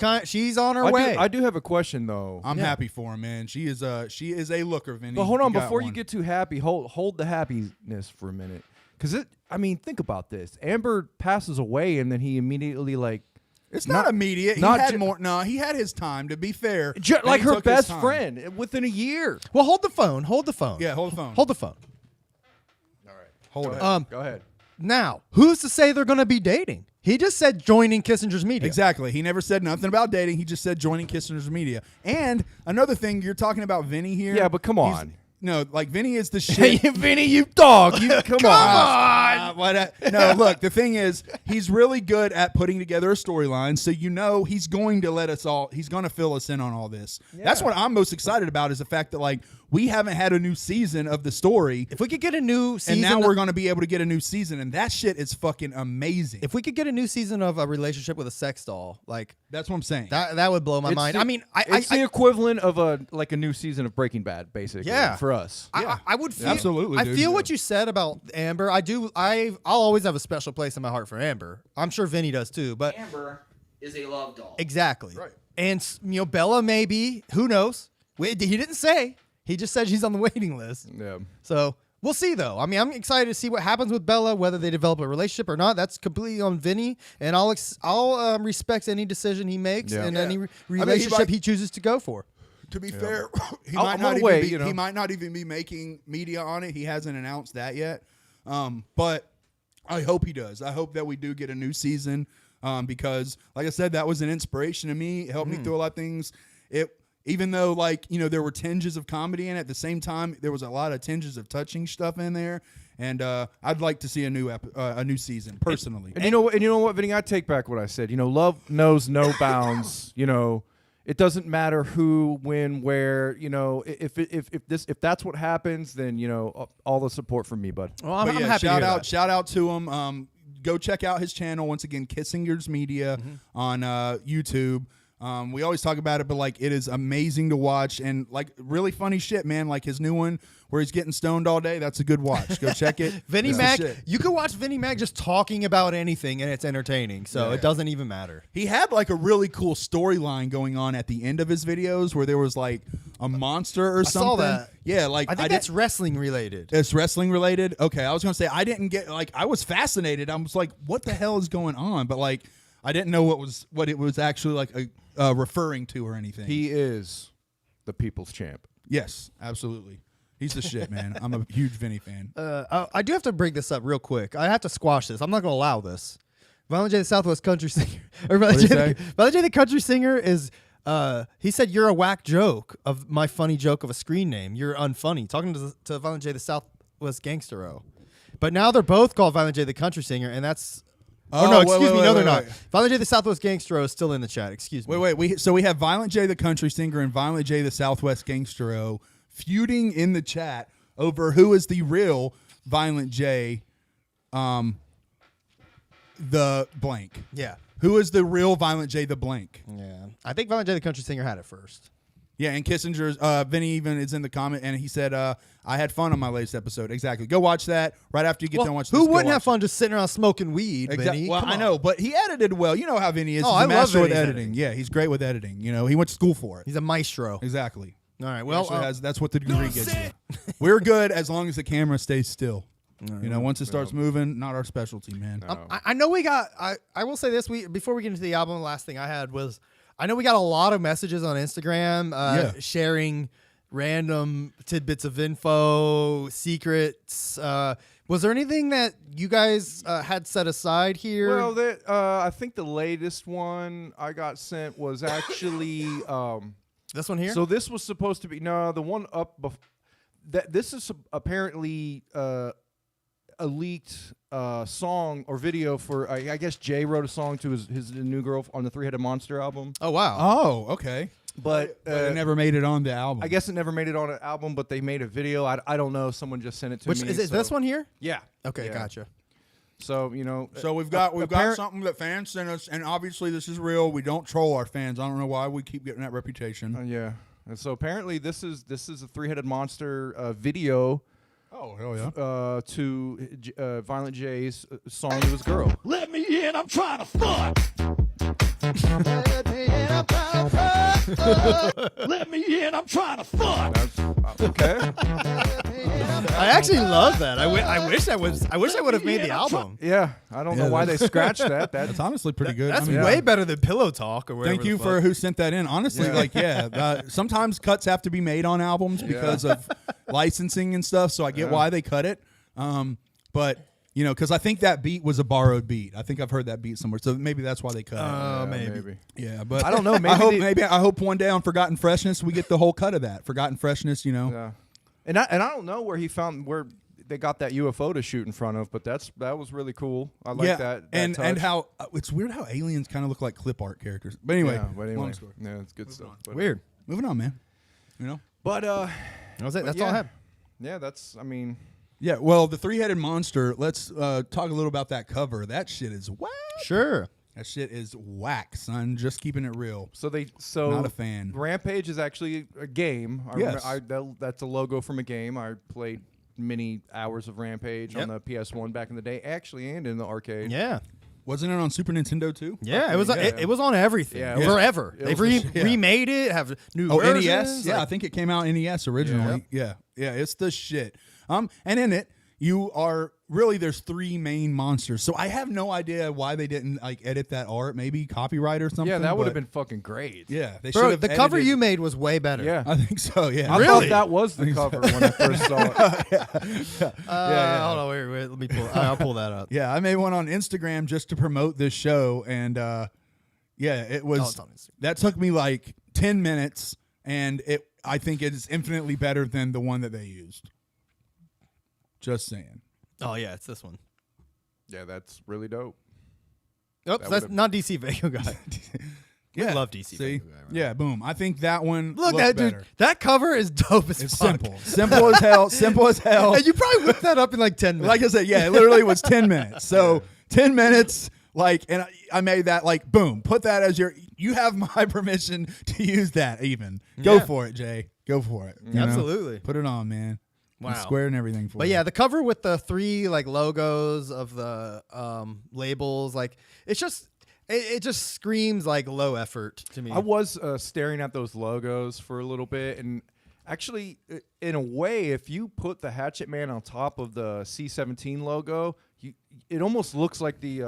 on her way. I do have a question though. I'm happy for him, man. She is a looker, Vinny. But hold on, got before you one. get too happy, hold the happiness for a minute. Because think about this. Amber passes away, and then he immediately It's not immediate. not he had ju- more. No, he had his time. To be fair, like He her took his best time. friend within a year. Well, hold the phone. Hold the phone. Yeah, hold the phone. Hold the phone. Hold it. Go ahead. Now, who's to say they're going to be dating? He just said joining Kissinger's media. Exactly. He never said nothing about dating. He just said joining Kissinger's media. And another thing, you're talking about Vinny here. Yeah, but come He's- on. No, like Vinny is the shit. Vinny, you dog. You come on. No, look, the thing is, he's really good at putting together a storyline, so he's going to he's going to fill us in on all this. That's what I'm most excited about is the fact that like we haven't had a new season of the story. If we could get a new season, And now we're going to be able to get a new season, and that shit is fucking amazing. if we could get a new season of a relationship with a sex doll, like That's what I'm saying. that would blow my It's mind. the- I mean, It's the equivalent of a new season of Breaking Bad, basically. Yeah. For us. I would feel, Absolutely, I dude. feel what you said about Amber. I'll always have a special place in my heart for Amber. I'm sure Vinny does too. But Amber is a love doll. exactly, Right. And Bella maybe. Who knows? He didn't say. He just said she's on the waiting list. Yeah. So we'll see, though. I mean, I'm excited to see what happens with Bella, whether they develop a relationship or not. That's completely on Vinny, and I'll respect any decision he makes Yeah. and Yeah. any I mean, relationship like- he chooses to go for. To be fair, he I'm might gonna not wait, even be, you know. he might not even be making media on it. He hasn't announced that yet. But I hope he does. I hope that we do get a new season because, like I said, that was an inspiration to me. It helped me through a lot of things. Even though, like, you know, there were tinges of comedy in it, at the same time, there was a lot of tinges of touching stuff in there. And I'd like to see a new season personally. And you know what, Vinny? I take back what I said. You know, love knows no bounds. You know, it doesn't matter who, when, where. You know, if that's what happens, then you know, all the support from me, bud. Well, I'm But yeah, happy to hear that. shout out to him. Go check out his channel once again, Kissinger's Media on YouTube. We always talk about it, but like it is amazing to watch and like really funny shit, man. Like his new one where he's getting stoned all day. That's a good watch. Go check it. Vinnie It's the Mac, shit. you can watch Vinnie Mac just talking about anything and it's entertaining. So it doesn't even matter. He had like a really cool storyline going on at the end of his videos where there was like a monster or something. saw that. Yeah, like I think that's wrestling related. It's wrestling related. Okay, I was gonna say I didn't get like I was fascinated. I was like, what the hell is going on? But like I didn't know what it was actually like referring to or anything. He is the people's champ. Yes, absolutely. He's the shit, man. I'm a huge Vinny fan. I do have to bring this up real quick. I have to squash this. I'm not going to allow this. Violent J, the Southwest country singer, or Violent J, the country singer is. He said you're a whack joke of my funny joke of a screen name. You're unfunny. Talking to Violent J, the Southwest Gangstero. But now they're both called Violent J, the country singer, and that's. Oh, no, excuse me. No, they're not. Violent J, the Southwest Gangstero is still in the chat. Excuse me. Wait. So we have Violent J, the country singer, and Violent J, the Southwest Gangstero feuding in the chat over who is the real Violent J, the blank. Yeah. Who is the real Violent J, the blank? Yeah. I think Violent J, the country singer had it first. Yeah, and Kissinger's, Vinny even is in the comment, and he said, I had fun on my latest episode. Exactly. Go watch that right after you get done watching this. Who go wouldn't watch have fun just sitting around smoking weed, Vinny? Well, Come I on. know, but he edited well. You know how Vinny is. Oh, He's I a love master with Vinny's editing. editing. Yeah, he's great with editing. You know, he went to school for it. He's a maestro. Exactly. All right. Well, Well, that's what the degree gets you. We're good as long as the camera stays still. You know, once it starts moving, not our specialty, man. I know we got. I will say this. Before we get into the album, the last thing I had was I know we got a lot of messages on Instagram sharing random tidbits of info, secrets. Was there anything that you guys had set aside here? Well, I think the latest one I got sent was actually. This one here. So this was supposed to be the one up. This is apparently a leaked song or video for. I guess Jay wrote a song to his new girl on the Three-Headed Monster album. Oh wow. Oh, okay. But it never made it on the album. I guess it never made it on an album, but they made a video. I don't know. Someone just sent it to Which me. is it? so- This one here? Yeah. Okay, Yeah. Gotcha. So So we've got something that fans sent us, and obviously this is real. We don't troll our fans. I don't know why we keep getting that reputation. yeah. And so apparently this is a Three-Headed Monster video Oh hell yeah! to Violent J's song to his girl. Let me in, I'm trying to fuck. Let me in, I'm trying to fuck. Okay. I actually love that. I wish I would have made the album. Yeah. I don't know why they scratched that. That's honestly pretty good. That's I mean, way better than Pillow Talk or whatever. Thank you for who sent that in. Honestly, sometimes cuts have to be made on albums because of licensing and stuff. So I get why they cut it. But you know, because I think that beat was a borrowed beat. I think I've heard that beat somewhere. So maybe that's why they cut it. Maybe. Yeah, but I don't know. I hope one day on Forgotten Freshness we get the whole cut of that. Forgotten Freshness, you know. Yeah. And I don't know where they got that UFO to shoot in front of, but that was really cool. I like that. And touch. how it's weird how aliens kind of look like clip art characters. But anyway, long story. Yeah, it's good stuff. But, Weird. Moving on, man. You know. But That was it. That's all I had. Yeah, that's. I mean. Yeah, well, the Three-Headed Monster, let's talk a little about that cover. That shit is whack. Sure. That shit is whack, son. Just keeping it real. So Not a fan. Rampage is actually a game. Yes. That's a logo from a game. I played many hours of Rampage on the PS1 back in the day, actually, and in the arcade. Yeah. Wasn't it on Super Nintendo too? Yeah, it was. Yeah. It was on everything. Yeah, it was- forever. it They've was- remade it. Have new Oh, versions. NES. Yeah, like- I think it came out NES originally. Yeah, it's the shit. And in it, you are really, there's three main monsters. So I have no idea why they didn't like edit that art. Maybe copyright or something. Yeah, that would have but been fucking great. Yeah, they should Bro, have. the cover edited- you made was way better. Yeah. I think so. Yeah. I thought that was the cover when I first saw it. yeah. Hold on, wait. Let me pull. I'll pull that up. Yeah, I made one on Instagram just to promote this show, and yeah, it was. it's on Instagram. That took me like 10 minutes, and I think it is infinitely better than the one that they used. Just saying. Oh yeah, it's this one. Yeah, that's really dope. Oops, That that's would've- not DC Vago guy. Yeah, love DC See, Vago guy, right? yeah, boom. I think that one. Look, looked that better. dude. That cover is dope as It's fuck. simple as hell. Simple as hell. And you probably whipped that up in like 10 minutes. Like I said, yeah, it literally was 10 minutes. So 10 minutes, like, and I made that like, boom, put that as you have my permission to use that even. Go Yeah. for it, Jay. Go for it. you know? Absolutely. Put it on, man. Wow. And square and everything for But you. yeah, the cover with the three like logos of the labels, like it's just it just screams like low effort to me. I was staring at those logos for a little bit, and actually, in a way, if you put the Hatchet Man on top of the C-17 logo, it almost looks like the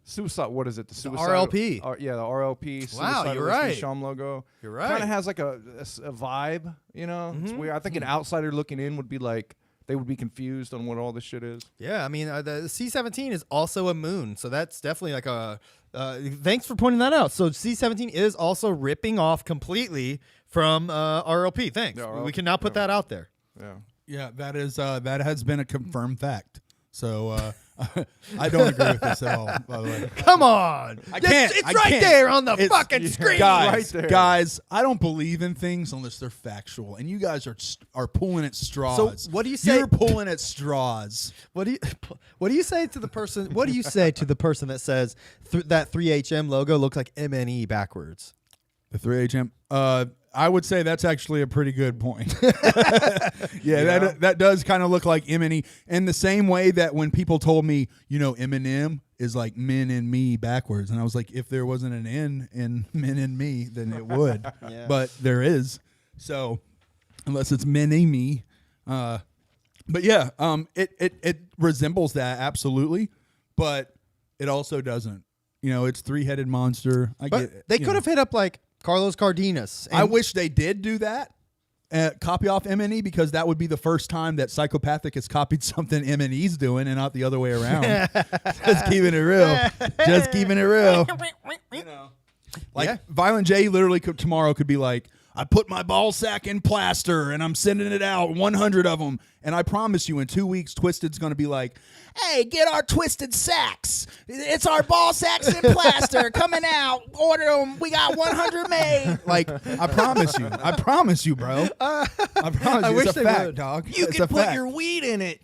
suicide. What is it? The suicide RLP. Yeah, the RLP. Wow, Suicide you're Rescue right. Sham logo. You're right. Kind of has like a vibe. You know, it's weird. I think an outsider looking in would be like they would be confused on what all this shit is. Yeah, I mean the C-17 is also a moon, so that's definitely like a. Thanks for pointing that out. So C-17 is also ripping off completely from RLP. Thanks. Yeah, We can now put that out there. Yeah. Yeah, that is that has been a confirmed fact. So I don't agree with this at all, by the way. Come on, I can't. It's I right can't. there on the It's- fucking screen. Guys, right there. guys, I don't believe in things unless they're factual, and you guys are pulling at straws. So what do you say- You're pulling at straws. What do you say to the person? What do you say to the person that says that 3HM logo looks like MNE backwards? The 3HM. I would say that's actually a pretty good point. Yeah, that does kind of look like M&E. In the same way that when people told me, Eminem is like men and me backwards. And I was like, if there wasn't an N in men and me, then it would. Yeah. But there is. So unless it's men and me. But yeah, it resembles that absolutely. But it also doesn't. It's three-headed monster. I But get it, they could have hit up like Carlos Cardenas. I wish they did do that. Copy off MNE, because that would be the first time that Psychopathic has copied something MNE's doing and not the other way around. Just keeping it real. Just keeping it real. Like Yeah. Violent J literally tomorrow could be like, I put my ball sack in plaster and I'm sending it out, 100 of them. And I promise you in 2 weeks, Twisted's going to be like, hey, get our Twisted sacks. It's our ball sacks in plaster coming out. Order them. We got 100 made. Like, I promise you. I promise you, bro. I promise I you. wish It's a they fact, would. dog. You It's can a put fact. your weed in it.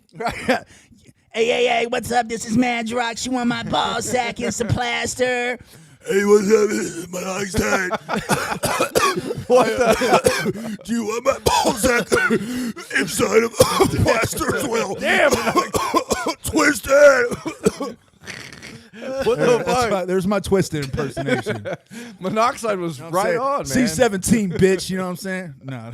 Hey, what's up? This is Madrox. You want my ball sack and some plaster? Hey, what's up? This is my dog's time. Do you want my ball sack inside of plaster as well? Damn! Twisted! What the There's my Twisted impersonation. Monoxide was right on, man. C-17, bitch. You know what I'm saying? No.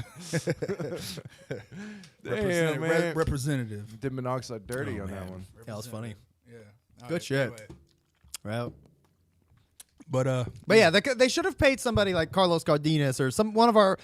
Damn, man. Representative. Did Monoxide dirty on that one. that was funny. Yeah. Good shit. Right. But yeah, they should have paid somebody like Carlos Cardenas or one of our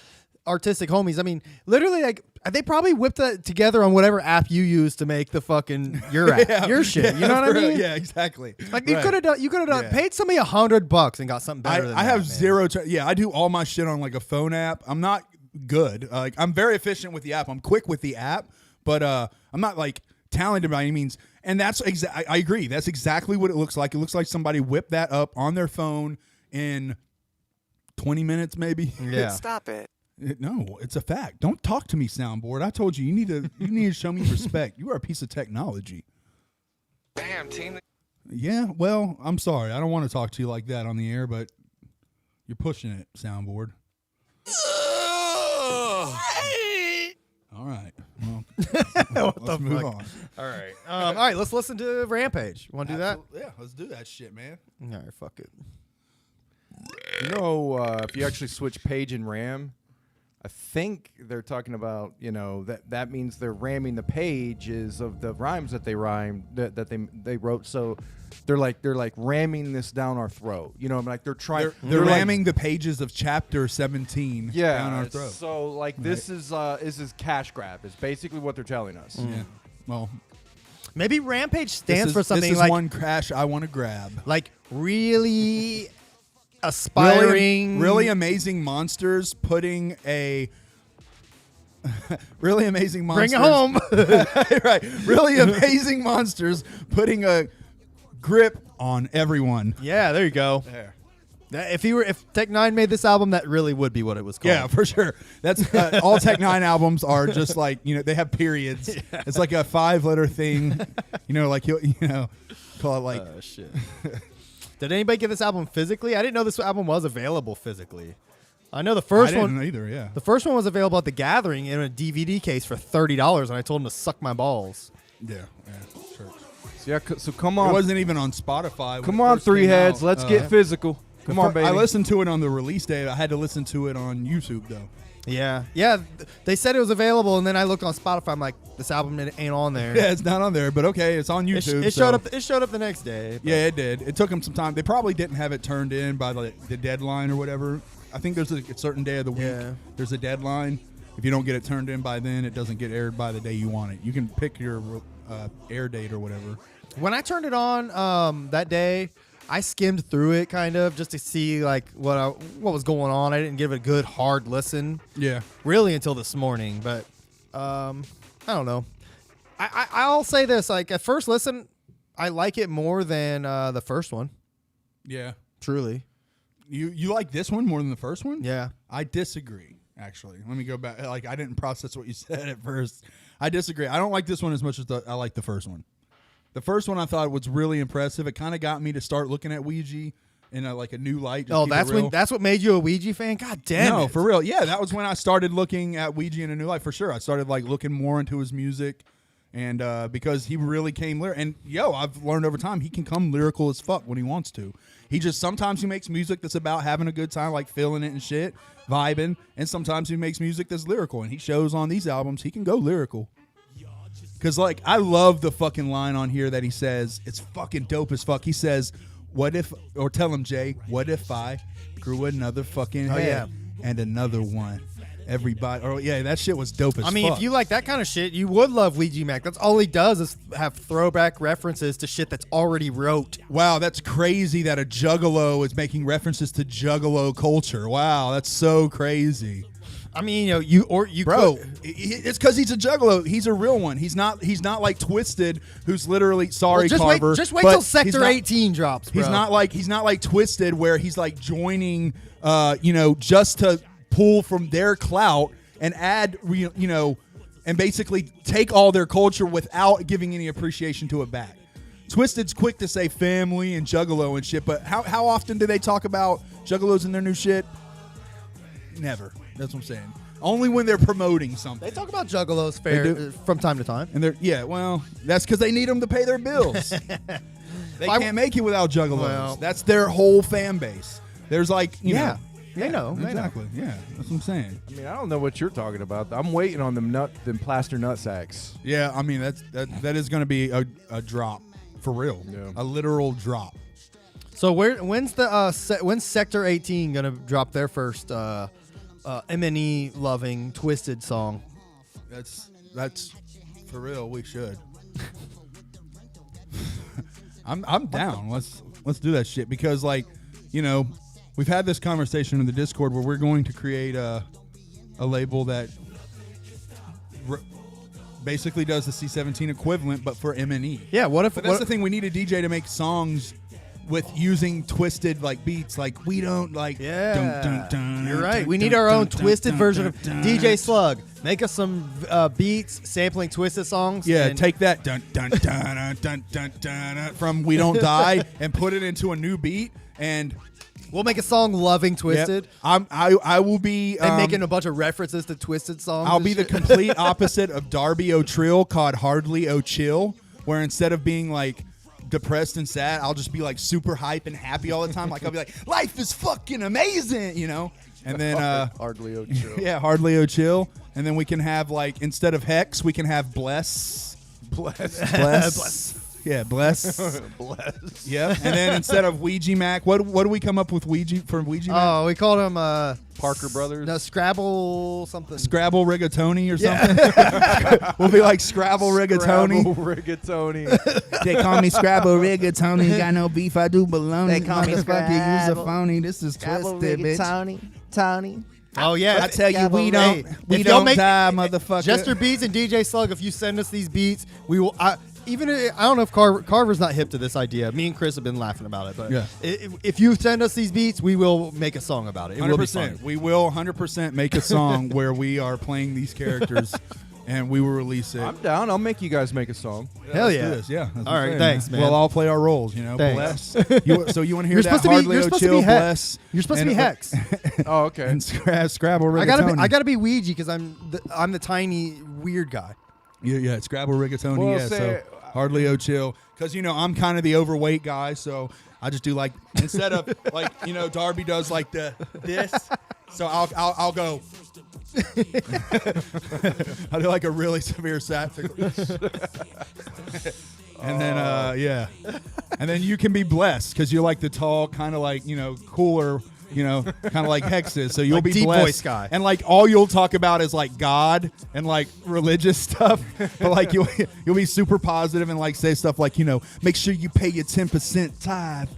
artistic homies. I mean, literally, like they probably whipped that together on whatever app you use to make the fucking your app, your shit. You know what I mean? Yeah, exactly. Like you Right. could have done. You could have done. Yeah. Paid somebody $100 and got something better. than I that, have man. zero. I do all my shit on like a phone app. I'm not good. Like I'm very efficient with the app. I'm quick with the app, but I'm not like talented by any means. And that's I agree. That's exactly what it looks like. It looks like somebody whipped that up on their phone in 20 minutes, maybe. Yeah. Stop it. No, it's a fact. Don't talk to me, soundboard. I told you, you need to show me respect. You are a piece of technology. Damn, team. Yeah, well, I'm sorry. I don't want to talk to you like that on the air, but you're pushing it, soundboard. All right. Well, let's move on. All right. All right. Let's listen to Rampage. You want to do that? Yeah, let's do that shit, man. All right. Fuck it. You know, if you actually switch page and RAM, I think they're talking about, that means they're ramming the pages of the rhymes that they they wrote. So they're like ramming this down our throat. Like they're trying. They're like- ramming the pages of chapter 17 down our throat. So like this is cash grab. Is basically what they're telling us. Yeah. Well, Maybe Rampage stands for something this is like one crash I want to grab. Really aspiring, really amazing monsters putting a really amazing monsters. Bring it home. Right. Really amazing monsters putting a grip on everyone. Yeah, there you go. There. If Tech Nine made this album, that really would be what it was called. Yeah, for sure. That's all Tech Nine albums are just like, they have periods. Yeah. It's like a 5-letter thing. Like call it like shit. Did anybody get this album physically? I didn't know this album was available physically. I know the first one either, yeah. The first one was available at the Gathering in a DVD case for $30, and I told him to suck my balls. Yeah, sure. So come on. It wasn't even on Spotify. Come on, three heads. Let's get physical. Come on, baby. I listened to it on the release day. I had to listen to it on YouTube though. Yeah. They said it was available, and then I looked on Spotify. I'm like, this album ain't on there. Yeah, it's not on there, but okay, it's on YouTube. It showed up. It showed up the next day. Yeah, it did. It took them some time. They probably didn't have it turned in by the deadline or whatever. I think there's a certain day of the week. Yeah. There's a deadline. If you don't get it turned in by then, it doesn't get aired by the day you want it. You can pick your air date or whatever. When I turned it on that day, I skimmed through it kind of just to see like what was going on. I didn't give it a good hard listen. Yeah. Really until this morning, but I don't know. I'll say this: like at first listen, I like it more than the first one. Yeah. Truly. You like this one more than the first one? Yeah. I disagree. Actually, let me go back. Like I didn't process what you said at first. I disagree. I don't like this one as much as I like the first one. The first one I thought was really impressive. It kind of got me to start looking at Ouija in a new light. Oh, that's what made you a Ouija fan? God damn it. No, for real. Yeah, that was when I started looking at Ouija in a new light, for sure. I started looking more into his music, and because he really came lyrical. And I've learned over time he can come lyrical as fuck when he wants to. Sometimes he makes music that's about having a good time, like feeling it and shit, vibing, and sometimes he makes music that's lyrical. And he shows on these albums he can go lyrical. Because, I love the fucking line on here that he says. It's fucking dope as fuck. He says, what if, or tell him, Jay, what if I grew another fucking head and another one? Everybody. That shit was dope as fuck. I mean, if you like that kind of shit, you would love Ouija Mac. That's all he does is have throwback references to shit that's already wrote. Wow, that's crazy that a juggalo is making references to juggalo culture. Wow, that's so crazy. I mean, bro, it's because he's a juggalo. He's a real one. He's not like Twisted, who's literally Carver. Just wait till Sector 18 drops. Bro. He's not like Twisted, where he's joining, just to pull from their clout and add, and basically take all their culture without giving any appreciation to it back. Twisted's quick to say family and juggalo and shit, but how often do they talk about juggalos in their new shit? Never. That's what I'm saying. Only when they're promoting something. They talk about juggalos from time to time. And that's because they need them to pay their bills. They can't make it without juggalos. Well, that's their whole fan base. There's they know. Exactly. Yeah, that's what I'm saying. I mean, I don't know what you're talking about. I'm waiting on them plaster nut sacks. Yeah, I mean that is going to be a drop for real. Yeah. A literal drop. So when's Sector 18 gonna drop their first M&E loving Twisted song? That's for real. We should. I'm down. Let's do that shit because we've had this conversation in the Discord where we're going to create a label that basically does the C17 equivalent but for M&E. Yeah. But that's the thing. We need a DJ to make songs with using twisted beats, we don't Yeah, you're right. We need our own twisted version of DJ Slug. Make us some beats sampling twisted songs. Yeah, take that dun dun dun dun dun dun from We Don't Die and put it into a new beat, and we'll make a song loving Twisted. Yep. I will be and making a bunch of references to Twisted songs. I'll be the complete opposite of Darby O'Trill called Hardly O'Chill, where instead of being depressed and sad, I'll just be super hype and happy all the time. I'll be life is fucking amazing, And then Hardly O'Chill. yeah, hardly O'Chill. And then we can have like instead of Hex, we can have Bless. Bless. Yeah, Bless. Bless. Yep. And then instead of Ouija Mac, what do we come up with Ouija Mac? Oh, we called him Parker Brothers. no Scrabble something. Scrabble Rigatoni or something. We'll be like Scrabble Rigatoni. Scrabble Rigatoni. They call me Scrabble Rigatoni. Got no beef, I do baloney. They call me Motherfucker, use a Scrabble. phony. This is Scrabble twisted, bitch. Tony. Oh yeah, I tell you, we Hey, don't, we if y'all don't make- die, motherfucker. Jester Beats and DJ Slug. If you send us these beats, we will. I don't know if Carver's not hip to this idea. Me and Chris have been laughing about it, but Yeah. if you send us these beats, we will make a song about it. It will be fun. 100%. We will 100% make a song where we are playing these characters, and we will release it. I'm down. I'll make you guys make a song. Hell Let's yeah. do this. Yeah. that's what All I'm right, saying, thanks, man. We'll all play our roles, you know. Thanks. Bless. So you want to hear You're that supposed to be. Hardly You're supposed to O'Chill, be Hex. Bless, You're supposed to and- be Hex. Oh, okay. and Scrabble Rigatoni. I gotta be Ouija because I'm the tiny weird guy. Yeah, Scrabble Rigatoni. Well, Yeah, say- so Hardly O'Chill. Because, I'm kind of the overweight guy, so I just do like, instead of like, Darby does like this, so I'll go. I do like a really severe satire. And then, yeah. And then you can be Blessed because you're like the tall, kind of like, cooler, kind of like Hex is. So you'll Like be deep Blessed. voice guy. And like all you'll talk about is like God and like religious stuff. But like you'll be super positive and like say stuff like, make sure you pay your 10% tithe.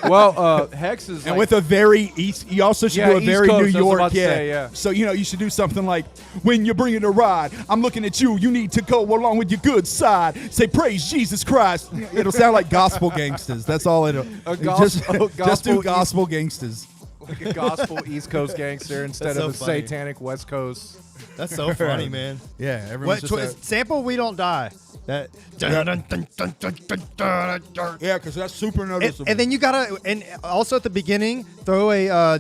Well, Hex is And like, with a very East, you also should Yeah, do a East very Coast, I New was York, about to say, yeah. So you should do something like, when you're bringing a ride, I'm looking at you. You need to go along with your good side. Say praise Jesus Christ. It'll sound like gospel gangsters. That's all it'll. Just gospel do gospel gangsters. like a gospel East Coast gangster instead That's of a so funny. satanic West Coast. That's so funny, man. Yeah, everyone's What just sample? We don't die. That. yeah, because that's super noticeable. And then you gotta, and also at the beginning, throw a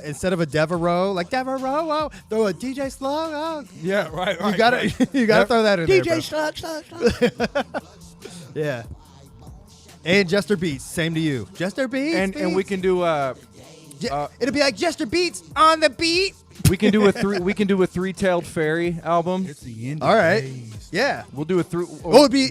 instead of a Devereaux, like Devereaux, throw a DJ Slug. Oh. yeah, right. You gotta, you gotta throw that in there, bro. DJ Slug. Yeah. And Jester Beats, same to you. Jester Beats, And we can do it'll be like Jester Beats on the beat. we can do a three-tailed fairy album. It's the end. All of right. days. Yeah. We'll do a three. What would be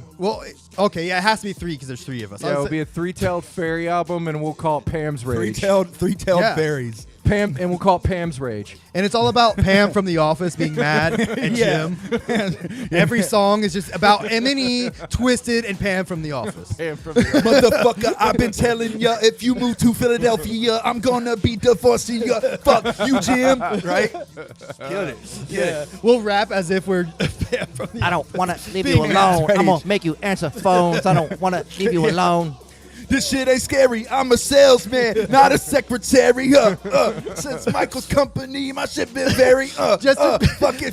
okay? Yeah, it has to be 3 because there's 3 of us. Yeah, it'll be a three-tailed fairy album, and we'll call it Pam's Rage. Three-tailed Yeah. fairies. Pam, and we'll call it Pam's Rage. and it's all about Pam from The Office being mad and Yeah. Jim. Every song is just about M&E, Twisted, and Pam from The Office. Pam from the Motherfucker, I've been telling ya, if you move to Philadelphia, I'm gonna be divorcing ya. Fuck you, Jim. Right? Get it. Yeah, we'll rap as if we're Pam from The I don't want to leave Being you alone. outraged. I'm going to make you answer phones. I don't want to leave you alone. This shit ain't scary. I'm a salesman, not a secretary. Since Michael's company, my shit been very fucking.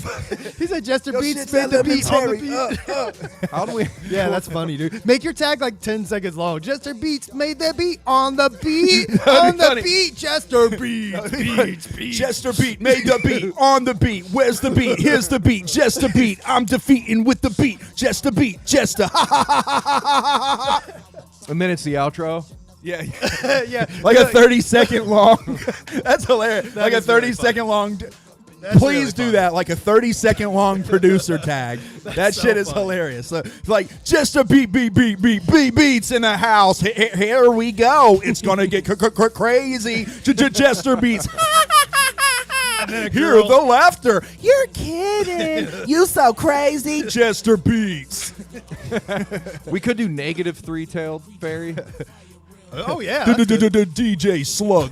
He said Jester Your Beats shit's made the beat on the elementary. beat. How do we? Yeah, that's funny, dude. Make your tag like 10 seconds long. Jester Beats made the beat on the beat. On the funny. beat, Jester Beats. Chester beat made the beat on the beat. Where's the beat? Here's the beat. Just the beat. I'm defeating with the beat. Just the beat. Chester. And then it's the outro. Yeah. Yeah. Like a 30-second long. That's hilarious. Like a is really 30-second long. That's Please really do funny. that. Like a 30-second long producer tag. That so shit is funny. hilarious. So, like, just a beat beats in the house. Here we go. It's gonna get crazy. Jester beats. Hear the laughter. You're kidding. You so crazy. Jester beats. We could do negative three-tailed fairy. Oh, yeah. DJ Slug.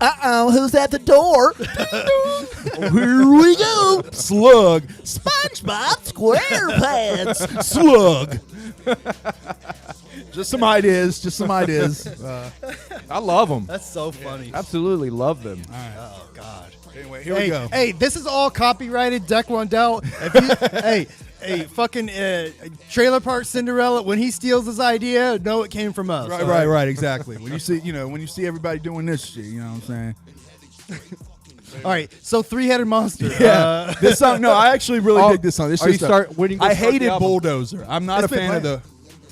Uh-oh, who's at the door? Here we go. Slug. SpongeBob SquarePants. Slug. Just some ideas. I love them. That's so funny. Absolutely love them. Oh, God. Anyway, here we go. Hey, this is all copyrighted Deck Rondell. Hey, fucking Trailer Park Cinderella, when he steals his idea, know it came from us. Right, exactly. When you see everybody doing this shit, you know what I'm saying? All right, so Three-Headed Monster. Yeah. This song, no, I actually really Oh, dig this song. This are you shit start- when you go I start the hated album? Bulldozer. I'm not It's a been fan of playing.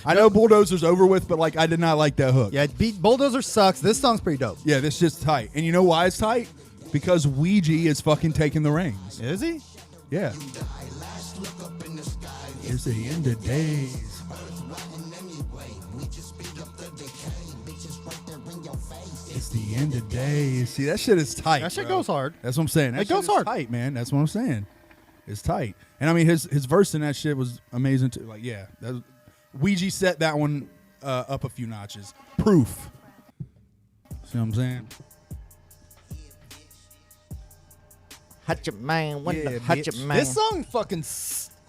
I know Bulldozer's over with, but like I did not like that hook. Yeah, Beat Bulldozer sucks. This song's pretty dope. Yeah, this shit's tight. And you know why it's tight? Because Ouija is fucking taking the reins. Is he? Yeah. Here's the end of days. It's the end of days. See, that shit is tight. That shit bro. goes hard. That's what I'm saying. That It shit goes is hard. tight, man. That's what I'm saying. It's tight. And I mean, his verse in that shit was amazing too. Like, yeah, Ouija set that one up a few notches. Proof. See what I'm saying? Hatchet man, with Yeah, the hatchet bitch. man. This song fucking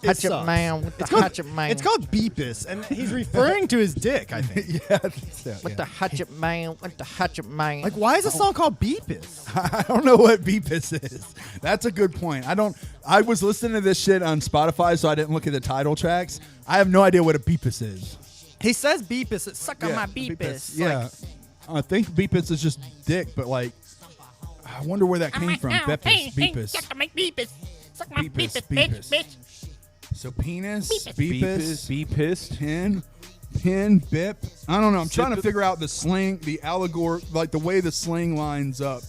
it Hatchet sucks. man with the It's called, hatchet man. it's called beepus, and he's referring to his dick, I think. With the hatchet man, with the hatchet man. Like, why is a song called beepus? I don't know what beepus is. That's a good point. I was listening to this shit on Spotify, so I didn't look at the title tracks. I have no idea what a beepus is. He says beepus. It's suck on Yeah, my beepus. Yeah. I think beepus is just dick, but like, I wonder where that came from. Beepus, beepus. Suck my beepus. Suck my Beepus, beepus, beepus. bitch. So penis, Beepus, beepus, beepus. pin, bip. I don't know. I'm trying to Sip- figure out the slang, the allegory, like the way the slang lines up.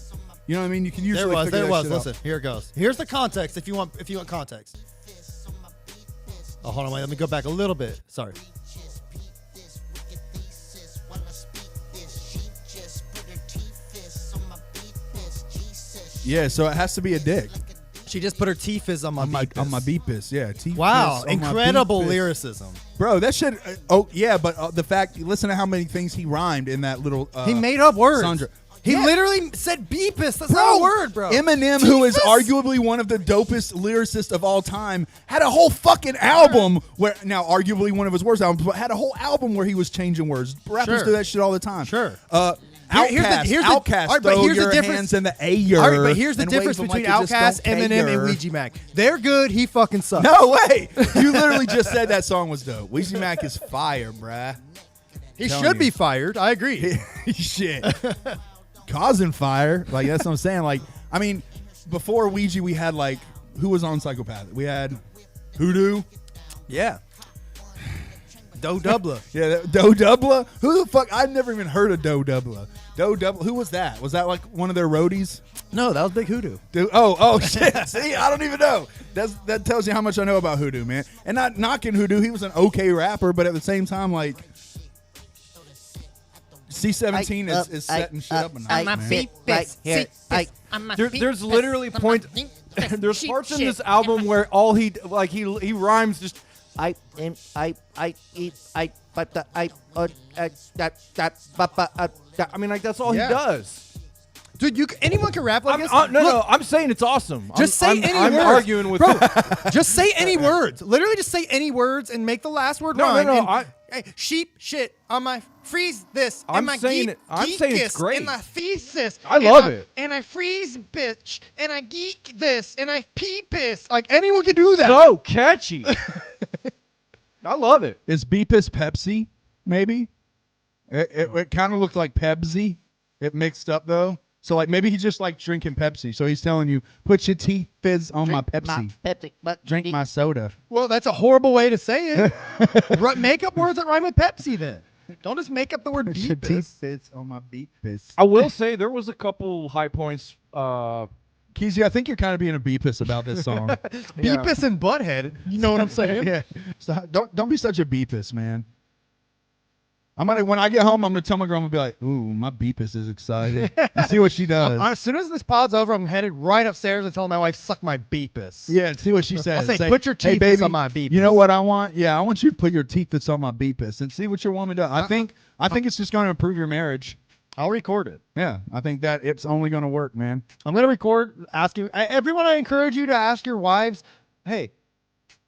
You know what I mean? You can usually figure There that was. shit out. Listen, here it goes. Here's the context if you want context. Oh, hold on, wait. Let me go back a little bit. Sorry. Yeah, so it has to be a dick. She just put her teeth on my beepus. On my beepus, yeah. Teeth Wow, on my incredible beepus. lyricism. Bro, that shit. Oh yeah, but the fact. Listen to how many things he rhymed in that little. He made up words. Sandra. He Yeah. literally said beepus. That's not a word, bro. Eminem, who is Beepus? arguably one of the dopest lyricists of all time, had a whole fucking album where now arguably one of his worst albums, but had a whole album where he was changing words. Rappers Sure. do that shit all the time. Sure. Outcast, here's the- Outcast, all right, but throw here's the your difference- hands in the air. All right, but here's the and difference wave 'em between like you just Outkast, don't Eminem, care. and Ouija Mac. They're good. He fucking sucks. No way! You literally just said that song was dope. Ouija Mac is fire, bruh. he telling should you. be fired. I agree. Shit. Causing fire. Like, that's what I'm saying. Like, I mean, before Ouija, we had, like, who was on Psychopath? We had Hoodoo. Yeah. Doe Dubla. Yeah, Doe Dubla. Who the fuck? I've never even heard of Doe Dubla. Doe Dubla. Who was that? Was that, like, one of their roadies? No, that was Big Hoodoo. Oh, shit. See, I don't even know. That tells you how much I know about Hoodoo, man. And not knocking Hoodoo. He was an okay rapper, but at the same time, like, C17 is setting shit up a notch, I'm a man. beepus. here. There's literally points. There's parts in this album where all he rhymes just. I mean, like that's all Yeah. he does. Dude, anyone can rap like this. No, I'm saying it's awesome. Just say any I'm words. arguing with you. Just say any words. Literally, just say any words and make the last word No, rhyme. no, and, hey, sheep shit on my freeze this. I'm and my saying geek, it- I'm saying it's geekus, great. And my thesis. I and love it. And I freeze bitch. And I geek this. And I pee piss. Like anyone can do that. So catchy. I love it. Is Beepus Pepsi? Maybe. It kind of looked like Pepsi. It mixed up though. So like maybe he's just like drinking Pepsi. So he's telling you, put your teeth fizz on my Pepsi. Drink my soda. Well, that's a horrible way to say it. Make up words that rhyme with Pepsi then. Don't just make up the word Put your teeth beepus. fizz on my Beepus. I will say there was a couple high points. Keezy, I think you're kind of being a Beepus about this song. Beepus and butthead. You know what I'm saying? Yeah. So don't be such a Beepus, man. When I get home, I'm gonna tell my girl, I'm gonna be like, "Ooh, my Beepus is excited." And see what she does. As soon as this pod's over, I'm headed right upstairs and telling my wife, suck my beepus. Yeah, see what she says. I'll say, put your "Hey, teeth baby, on my beepus." You know what I want? Yeah, I want you to put your teeth on my beepus and see what your woman does. I think it's just going to improve your marriage. I'll record it. Yeah, I think that it's only going to work, man. I'm going to record asking everyone. I encourage you to ask your wives, hey,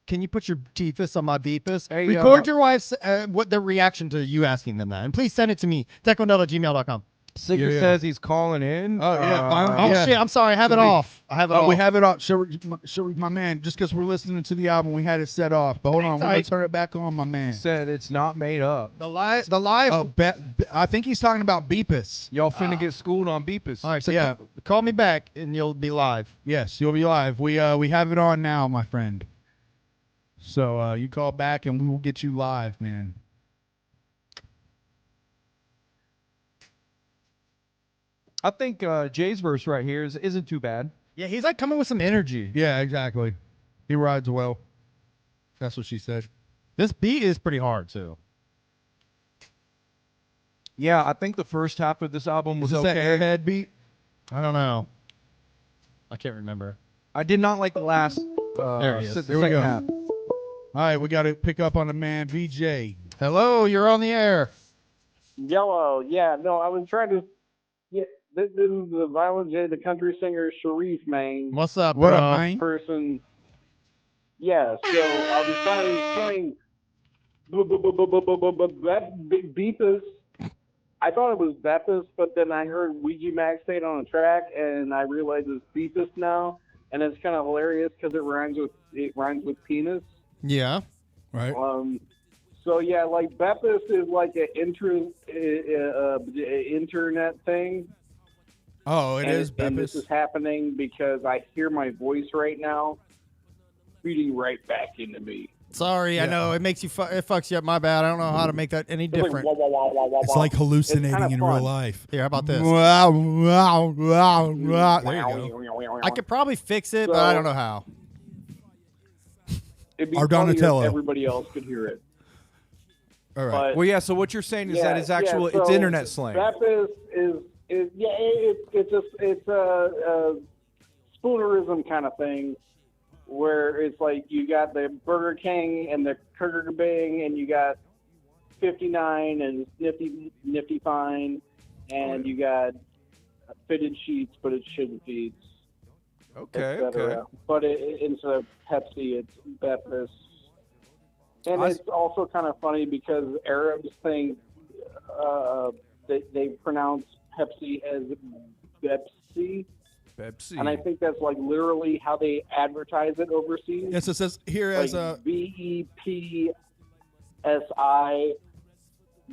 can you put your teethus on my beepus? Hey, record your wives what their reaction to you asking them that. And please send it to me, techondell@gmail.com. Sigger Yeah. says he's calling in. Oh, yeah, finally. Oh, Yeah. shit. I'm sorry. I have it off. I have it off. We have it off. Show my man. Just because we're listening to the album, we had it set off. But hold on, we're going to turn it back on, my man. Said it's not made up. The live. Oh, I think he's talking about Beepus. Y'all finna get schooled on Beepus. All right. So Yeah. call me back and you'll be live. Yes, you'll be live. We have it on now, my friend. So you call back and we will get you live, man. I think Jay's verse right here isn't too bad. Yeah, he's like coming with some energy. Yeah, exactly. He rides well. That's what she said. This beat is pretty hard too. Yeah, I think the first half of this album was Was this okay. that Airhead beat? I don't know. I can't remember. I did not like the last. There he is. The Here we second go. half. All right, we got to pick up on the man, VJ. Hello, you're on the air. Yellow, yeah, no, I was trying to. Yeah, this is the Violent J, the country singer Sharif, man. What's up, What bro? up, man? Person. Yeah, so I was trying beepus. I thought it was beepus, but then I heard Ouija Mac say it on a track, and I realized it's beepus now, and it's kind of hilarious because it rhymes with penis. Yeah. Right. So yeah, like beepus is like an internet thing. Oh, it is And this Beppis. is happening because I hear my voice right now feeding right back into me. Sorry, I Yeah. know it makes you. It fucks you up. My bad. I don't know how to make that any It's like different. wah, wah, wah, wah, wah, It's wah. like hallucinating kinda in fun. real life. Here, how about this? Wow, wow, wow, wow. There you go. I could probably fix it, but I don't know how. It'd be Or funnier if Donatello. everybody else could hear it. All right. But Well, yeah. So what you're saying is that it's actual. so it's internet slang. Beppis is it's a spoonerism kind of thing, where it's like you got the Burger King and the Burger Bing, and you got 59 and Nifty Fine, and you got fitted sheets, but it's shouldn't feeds. Okay. et cetera. Okay. But instead of Pepsi, it's Beppis. And it's also kind of funny because Arabs think they pronounce Pepsi as Pepsi. Pepsi. And I think that's like literally how they advertise it overseas. Yes, it says here Like as a. VEPSI,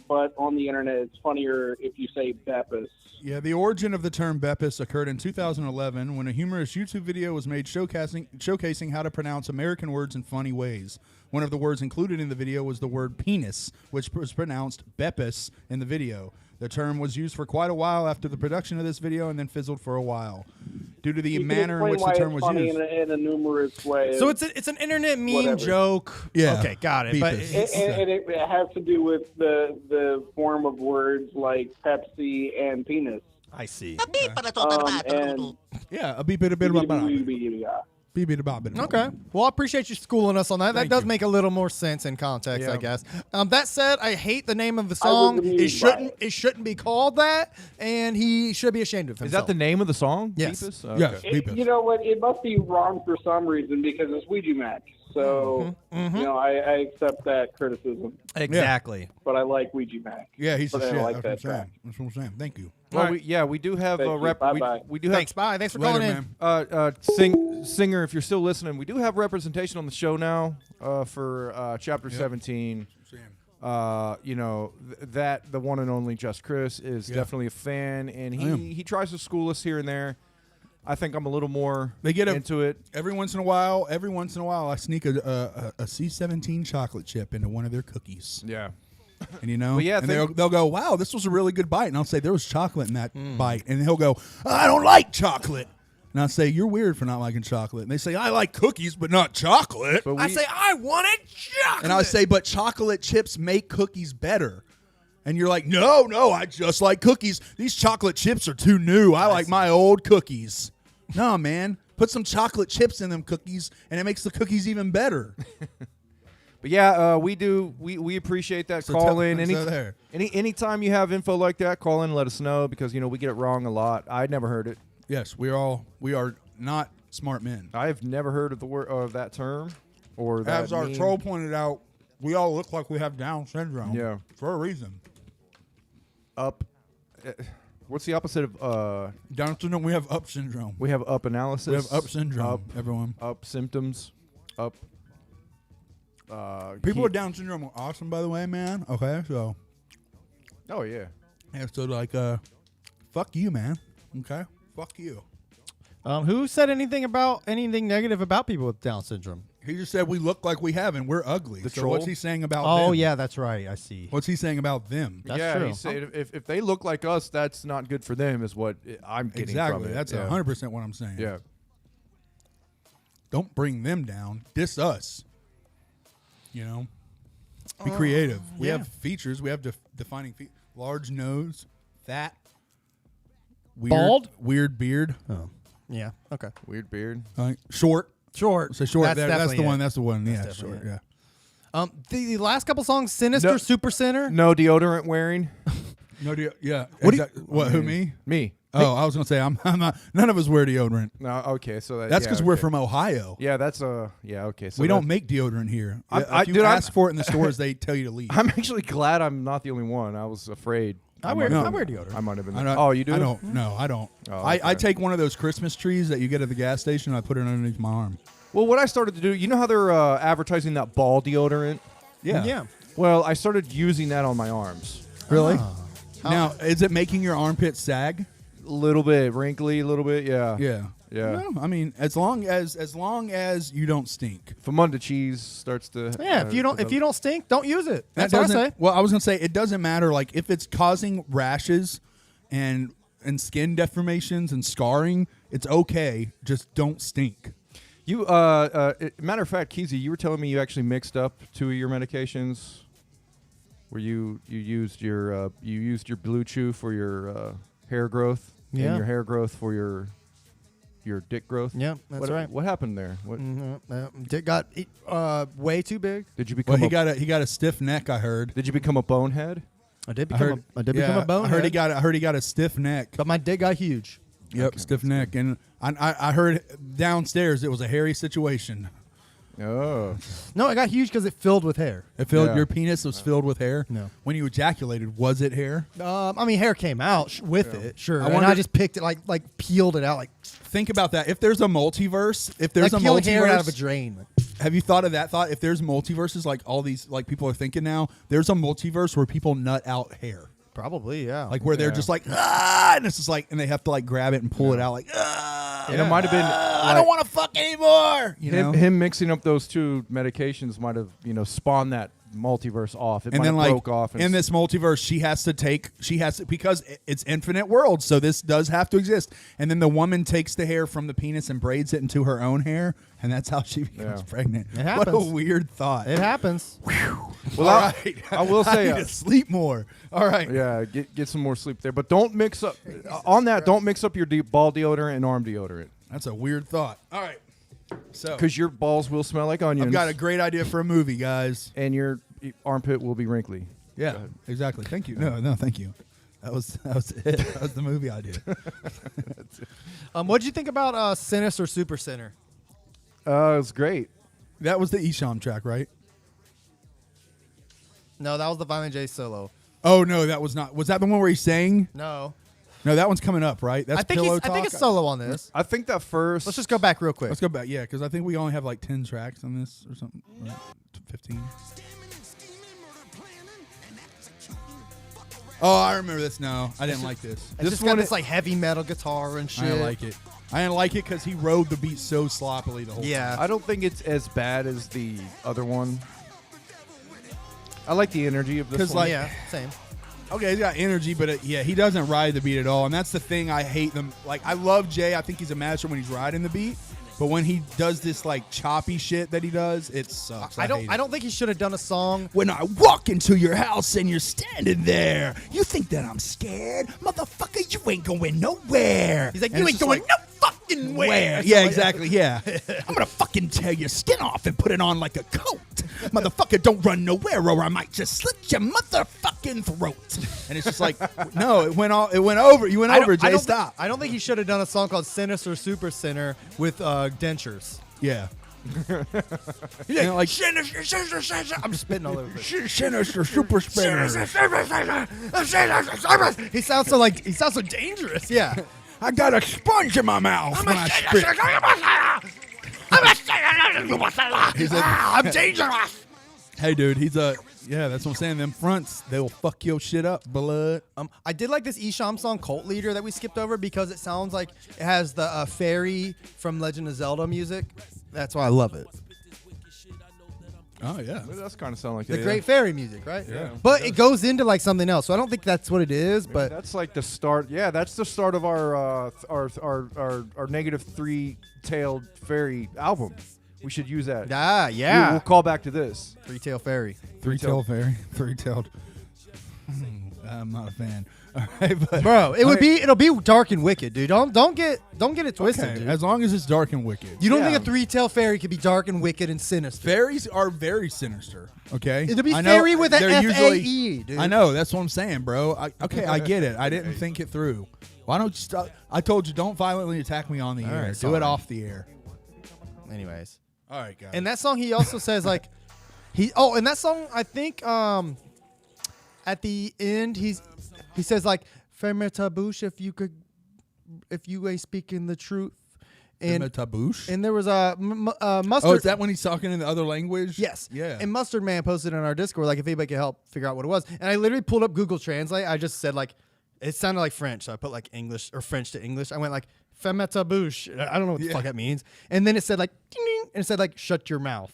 but on the internet it's funnier if you say Beppis. Yeah, the origin of the term Beppis occurred in 2011 when a humorous YouTube video was made showcasing how to pronounce American words in funny ways. One of the words included in the video was the word penis, which was pronounced Beppis in the video. The term was used for quite a while after the production of this video and then fizzled for a while. Due to the You can manner in which the explain term why was it's funny used. in a numerous way. So it's an internet meme Whatever. joke. Yeah. Okay, got it. But Beepus. it's, And it has to do with the form of words like Pepsi and penis. I see. And Yeah, a beep it a bit about beep it about Okay. Well, I appreciate you schooling us on that. That Thank does you. make a little more sense in context, Yeah. I guess. That said, I hate the name of the I was song. amused by It shouldn't be called that, and he should be ashamed of Is himself. that the name of the song? Yes. Beepus? Yes, Okay. beepus. You know what? It must be wrong for some reason because it's Ouija Mac. So, you know, I accept that criticism. Exactly. But I like Ouija Mac. Yeah, he's the But I shit. like That's that what I'm saying. track. That's what I'm saying. Thank you. Well, All we do have Thank a you. rep. Bye-bye. We do have Thanks, bye. Thanks for Later, calling in. man. singer. If you're still listening, we do have representation on the show now for Chapter 17. You know that the one and only Just Chris is definitely a fan, and he tries to school us here and there. I think I'm a little more into it. Every once in a while, I sneak a C17 chocolate chip into one of their cookies. Yeah. And you know, Well, yeah, and think- they'll go, "Wow, this was a really good bite." And I'll say, "There was chocolate in that bite." And he'll go, "I don't like chocolate." And I'll say, "You're weird for not liking chocolate." And they say, "I like cookies, but not chocolate." But I we- say, I wanted chocolate. And I say, "But chocolate chips make cookies better." And you're like, "No, I just like cookies. These chocolate chips are too new. I like my old cookies." No, man. Put some chocolate chips in them cookies, and it makes the cookies even better. But yeah, we appreciate that. So Call tell- in so there. anytime you have info like that, call in and let us know because we get it wrong a lot. I'd never heard it. Yes, we are not smart men. I have never heard of the word of that term or that. As our meme. troll pointed out, we all look like we have Down syndrome. Yeah. For a reason. Up. What's the opposite of Down syndrome, we have up syndrome. We have up analysis. We have up syndrome, Up, everyone. up symptoms. Up. People with Down syndrome are awesome, by the way, man. Okay, so. Oh yeah. Yeah, so like, fuck you, man. Okay? Fuck you. Who said anything negative about people with Down syndrome? He just said we look like we have, and we're ugly. The So troll? what's he saying about Oh them? yeah, that's right. I see. What's he saying about them? That's yeah, true. he said if they look like us, that's not good for them. Is what I'm getting Exactly. from it. That's yeah. 100% what I'm saying. Yeah. Don't bring them down. Diss us. You know? Be creative. We have features. We have defining features. Large nose. Fat. Weird, Bald? Weird beard. Oh. Yeah. Okay. Weird beard. Short. Short. So short. That's definitely the it. one. That's the one. Yeah, definitely short. it. Yeah. The last couple songs, Sinister, No. Super Sinner. No deodorant wearing. No, yeah. What do you- What? Who? Me? Me. Oh, I was gonna say I'm not. None of us wear deodorant. No. Okay. So That's because we're okay. from Ohio. Yeah. That's Yeah. Okay. So We don't that- make deodorant here. I- If you dude, I'm- ask for it in the stores, they tell you to leave. I'm actually glad I'm not the only one. I was afraid. I wear No. deodorant. I might have been. I don't- Oh, you do? I don't. No, I don't. Oh, I okay. take one of those Christmas trees that you get at the gas station. And I put it underneath my arm. Well, what I started to do, you know how they're advertising that ball deodorant? Yeah. Well, I started using that on my arms. Really? Now, is it making your armpit sag? A little bit wrinkly, a little bit. Yeah. Yeah. Yeah. Well, I mean, as long as you don't stink. Famunda cheese starts to. Yeah. If you don't stink, don't use it. That's That what I doesn't- say. Well, I was gonna say it doesn't matter. Like if it's causing rashes and skin deformations and scarring, it's okay. Just don't stink. You matter of fact, Keezy, you were telling me you actually mixed up 2 of your medications. Where you used your Blue Chew for your hair growth, Yeah. and your hair growth for your dick growth. Yeah, that's what, right. What happened there? What Dick got way too big. did you Well, become? he got a stiff neck. I heard. Did you become a bonehead? I did I become yeah, a bone. I heard he got a stiff neck. but my dick got huge. Yep, stiff neck. And I heard downstairs it was a hairy situation. Oh, No, it got huge because it filled with hair. It filled Yeah. your penis was filled with hair. No. When you ejaculated, was it hair? I mean, hair came out with it, sure. I And wonder- I just picked it, like peeled it out, like Think about that. If there's a multiverse, peeling hair out of a drain. have you thought of that thought? If there's multiverses, like all these, like people are thinking now, there's a multiverse where people nut out hair, Probably, yeah. like where they're Yeah. just like, and it's just like, and they have to like grab it and pull it out, like, and it might have been. I don't want to fuck anymore. You know. him mixing up those 2 medications might have spawned that multiverse off. It And might then, have like, broke off. in this multiverse, she has to because it's infinite worlds, so this does have to exist. And then the woman takes the hair from the penis and braids it into her own hair, and that's how she becomes Yeah. pregnant. It What a happens. weird thought. It happens. Well, All right. I will say, I need to sleep more. All right. yeah, get some more sleep there, but don't mix up on that. Don't mix up your ball deodorant and arm deodorant That's a weird thought. All right. So because your balls will smell like onions. I've got a great idea for a movie, guys. and your armpit will be wrinkly. Yeah, exactly. Thank you. No, thank you. That was it. That was the movie idea. What'd you think about Sinister, Super Sinner? It was great. That was the Esham track, right? No, that was the Violent J solo. Oh no, that was not. Was that the one where he sang? No, No, that one's coming up, right? That's I think Pillow I think Talk? it's solo on this. I think that first. Let's just go back real quick. Let's go back, yeah, because I think we only have like 10 tracks on this or something. Right? 15. Oh, I remember this now. I didn't like this. It's This just one got this like heavy metal guitar and I shit. didn't like it. I didn't like it because he rode the beat so sloppily the whole time. Yeah. I don't think it's as bad as the other one. I like the energy of this 'Cause, one. like- yeah, same. Okay, he's got energy, but yeah, he doesn't ride the beat at all, and that's the thing I hate them. Like, I love Jay. I think he's a master when he's riding the beat, but when he does this like choppy shit that he does, it sucks. I hate it. don't think he should have done a song. When I walk into your house and you're standing there, you think that I'm scared? Motherfucker, you ain't going nowhere. He's like, And you it's ain't just going like- no fucking where. Yeah, exactly. Yeah. I'm gonna fucking tear your skin off and put it on like a coat. Motherfucker, don't run nowhere or I might just slit your motherfucking throat. And it's just like, no, it went over. You went over, Jay. Stop. I don't think he should have done a song called Sinister, Super Sinner with dentures. Yeah. He's You know, like- I'm just spitting all over the place. Sinister super spinner. He sounds so dangerous. Yeah. I got a sponge in my mouth when I spit. I'm dangerous. Hey, dude, yeah, that's what I'm saying. Them fronts, they'll fuck your shit up, blood. I did like this Esham song, Cult Leader, that we skipped over because it sounds like it has the fairy from Legend of Zelda music. That's why I love it. Oh yeah. It does kind of sound like The it, Great Fairy music, right? Yeah. But it goes into like something else. So I don't think that's what it is. Maybe But that's like the start. Yeah, that's the start of our negative three-tailed fairy album. We should use that. yeah. We'll call back to this. Three-tail fairy. Three-tailed fairy. Three-tailed. I'm not a fan. All right, but Bro, it'll be dark and wicked, dude. Don't get it twisted, okay, dude. as long as it's dark and wicked. You don't Yeah. think a three-tail fairy could be dark and wicked and sinister? Fairies are very sinister. Okay, It'll be I know fairy with an they're F-A-E, dude. I know, that's what I'm saying, bro. I get it. I didn't think it through. Why don't you stop? I told you, don't violently attack me on the air. right, Do sorry. it off the air. Anyways. All right, guys. In that song, he also says like, in that song, I think at the end he says like, "Ferme tabouche, if you ain't speaking the truth." And Tabouche. and there was a mustard. Oh, is that when he's talking in the other language? Yes. Yeah. And Mustard Man posted in our Discord like if anybody could help figure out what it was. And I literally pulled up Google Translate. I just said like it sounded like French, so I put like English or French to English. I went like "Ferme tabouche." I don't know what the fuck that means. And then it said like ding, ding, and it said like "shut your mouth."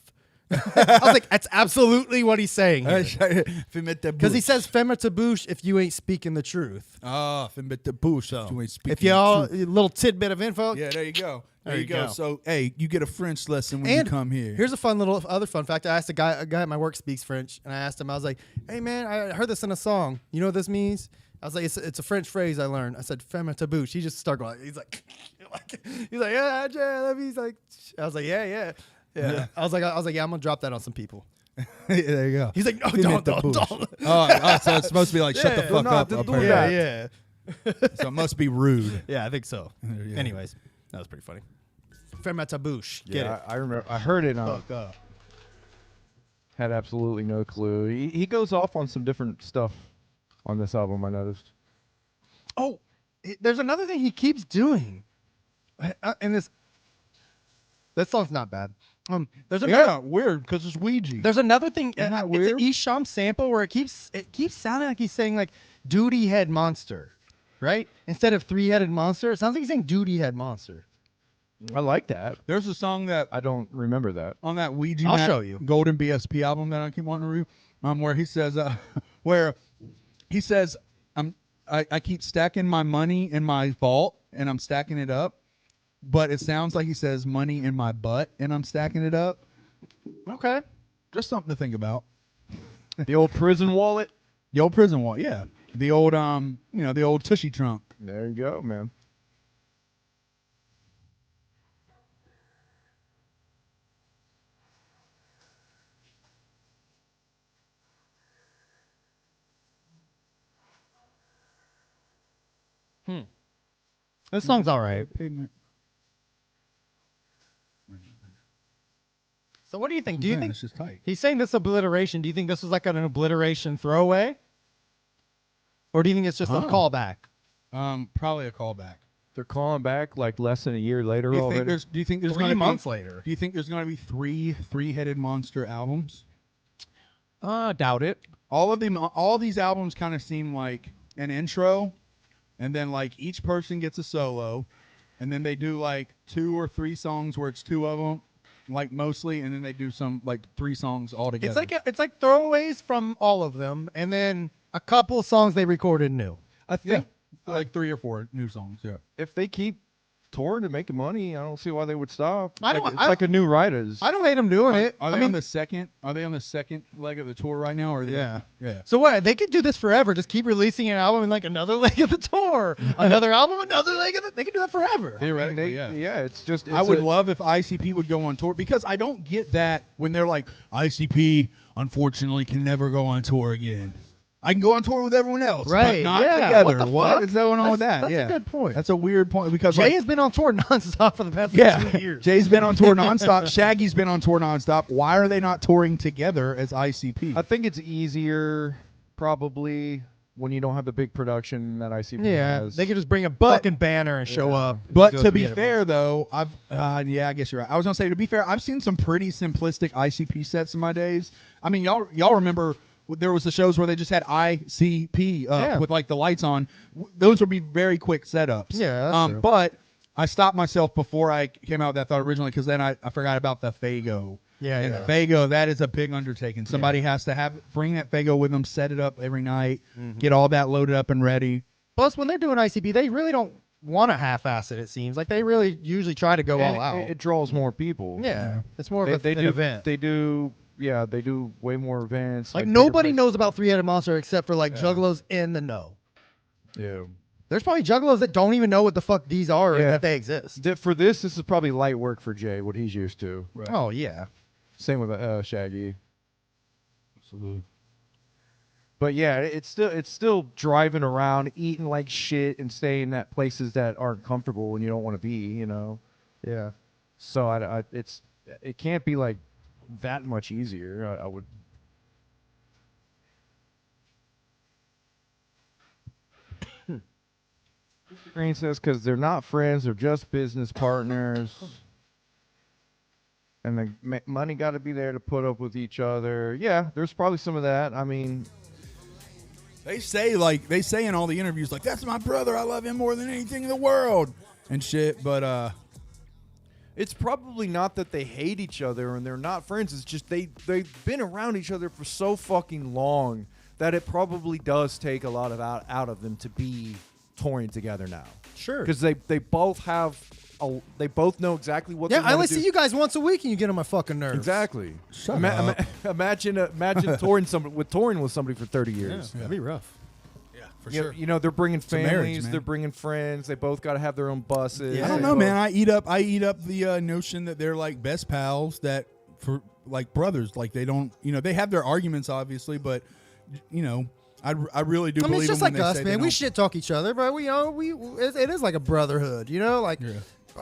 I was like, that's absolutely what he's saying. Because he says "Ferme tabouche" if you ain't speaking the truth. Ah, tabouche. If you ain't speaking If y'all the a little tidbit of info. Yeah, there you go. There There you you go. go. So, hey, you get a French lesson when And you come here. Here's a fun little other fun fact. I asked a guy at my work speaks French, and I asked him, I was like, "Hey man, I heard this in a song. You know what this means?" I was like, "It's a French phrase I learned." I said, "Ferme tabouche." He just started going. He's like, "Yeah, he's like." I was like, "Yeah." I was like, "Yeah, I'm gonna drop that on some people." there you go. He's like, "No, don't." Oh, so it's supposed to be like, shut the Yeah, fuck no, up. do apparently. that. Yeah. So it must be rude. Yeah, I think so. Yeah. Anyways, that was pretty funny. Ferme tabouche. Get Yeah, it? I remember. I heard it. Fuck up. Had absolutely no clue. He goes off on some different stuff on this album. I noticed. Oh, there's another thing he keeps doing. And that song's not bad. There's another, weird because it's Ouija. there's another thing. Isn't that It's weird? an Esham sample where it keeps sounding like he's saying like "duty head monster," right? Instead of three-headed monster, it sounds like he's saying "duty head monster." I like that. There's a song that I don't remember that. on that Ouija I'll Mac show you. Golden BSP album that I keep wanting to read, where he says, I keep stacking my money in my vault and I'm stacking it up, but it sounds like he says money in my butt and I'm stacking it up. Okay. Just something to think about. The old prison wallet. The old prison wall, yeah. The old the old tushy trunk. There you go, man. This song's all right. So what do you think? Do you think it's just tight? he's saying this obliteration? Do you think this was like an obliteration throwaway, or do you think it's just a callback? Probably a callback. They're calling back like less than a year later Do you already. think there's 3 gonna months be, later. Do you think there's gonna be three-headed monster albums? Doubt it. All these albums kind of seem like an intro, and then like each person gets a solo, and then they do like 2 or 3 songs where it's 2 of them, like mostly, and then they do some like 3 songs all together. It's like throwaways from all of them, and then a couple songs they recorded new. I think like 3 or 4 new songs. Yeah. if they keep touring and making money, I don't see why they would stop. I don't- It's I- like a new writers. I don't hate them doing it. Are I they mean, on the second? Are they on the second leg of the tour right now? Or Yeah. yeah. so what? They could do this forever. Just keep releasing an album and like another leg of the tour, another album, another leg of the. They could do that forever. Theoretically, Yeah, it's just. I would love if ICP would go on tour because I don't get that when they're like ICP unfortunately can never go on tour again. I can go on tour with everyone else, Right, But not yeah. together. What the fuck? is going on with that? That's a yeah, good point. That's a weird point because Jay like, has been on tour nonstop for the past 2 years. Jay's been on tour nonstop. Shaggy's been on tour nonstop. Why are they not touring together as ICP? I think it's easier, probably, when you don't have the big production that ICP Yeah, has. they could just bring a fucking banner and show up. But Just to be get it. fair, though, I guess you're right. I was gonna say, to be fair, I've seen some pretty simplistic ICP sets in my days. I mean, y'all remember there was the shows where they just had ICP up Yeah. with like the lights on. Those would be very quick setups. Yeah, that's true. But I stopped myself before I came out with that thought originally because then I forgot about the Fago. Yeah. Fago, that is a big undertaking. Somebody has to bring that Fago with them, set it up every night, get all that loaded up and ready. Plus, when they're doing ICP, they really don't want to half-ass it. It seems like they really usually try to go all out. It draws more people. Yeah, it's more of an event. They do way more events. Like nobody knows about Three-Headed Monster except for like Juggalos in the know. Yeah. There's probably Juggalos that don't even know what the fuck these are or that they exist. For this is probably light work for Jay, what he's used to. Right. Oh yeah. Same with Shaggy. Absolutely. But yeah, it's still driving around, eating like shit, and staying at places that aren't comfortable when you don't want to be, you know. Yeah. So it can't be like that much easier. I would. Green says because they're not friends, they're just business partners, and the money got to be there to put up with each other. Yeah, there's probably some of that. I mean. They say in all the interviews, like, that's my brother. I love him more than anything in the world and shit. But it's probably not that they hate each other and they're not friends. It's just they've been around each other for so fucking long that it probably does take a lot of out of them to be touring together now. Sure. Because they both have they both know exactly what they Yeah, want I only to do. see you guys once a week and you get on my fucking nerves. Exactly. Shut up. Imagine touring with somebody for 30 years. That'd be rough. yeah, for You know, you know, they're bringing a marriage, families, man. they're bringing friends. They both got to have their own buses. I don't know, man. I eat up the notion that they're like best pals, that for like brothers. Like they don't, they have their arguments obviously, but I really do I mean, believe it's just them when like they us, say man. they We don't- shit talk each other, but it is like a brotherhood, Like,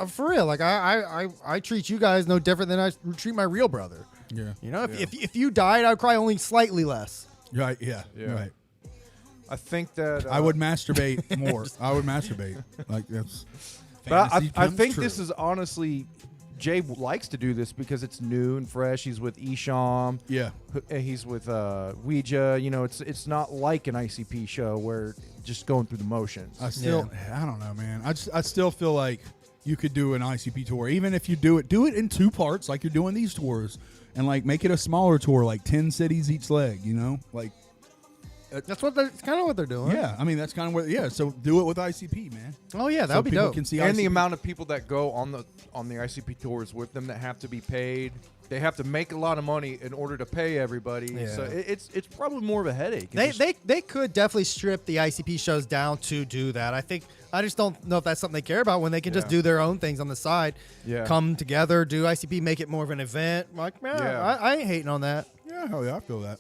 for real, like I treat you guys no different than I treat my real brother. Yeah. If you died, I'd cry only slightly less. Right. Yeah. Yeah. Right. I think that I would masturbate more. I would masturbate. Like that's. But fantasy I comes think true. this is honestly, Jay likes to do this because it's new and fresh. He's with Isham. Yeah. He's with Ouija. It's not like an ICP show where just going through the motions. I don't know, man. I still feel like you could do an ICP tour, even if you do it in 2 parts, like you're doing these tours, and like make it a smaller tour, like 10 cities each leg. Like. That's kind of what they're doing. Yeah, I mean that's kind of what. Yeah, so do it with ICP, man. Oh yeah, that So would be people dope. can see And the ICP. amount of people that go on the ICP tours with them that have to be paid. They have to make a lot of money in order to pay everybody. Yeah. So it's probably more of a headache. They could definitely strip the ICP shows down to do that. I just don't know if that's something they care about when they can just do their own things on the side. Yeah. Come together, do ICP, make it more of an event. Like, man, Yeah. I ain't hating on that. Yeah, hell yeah, I feel that.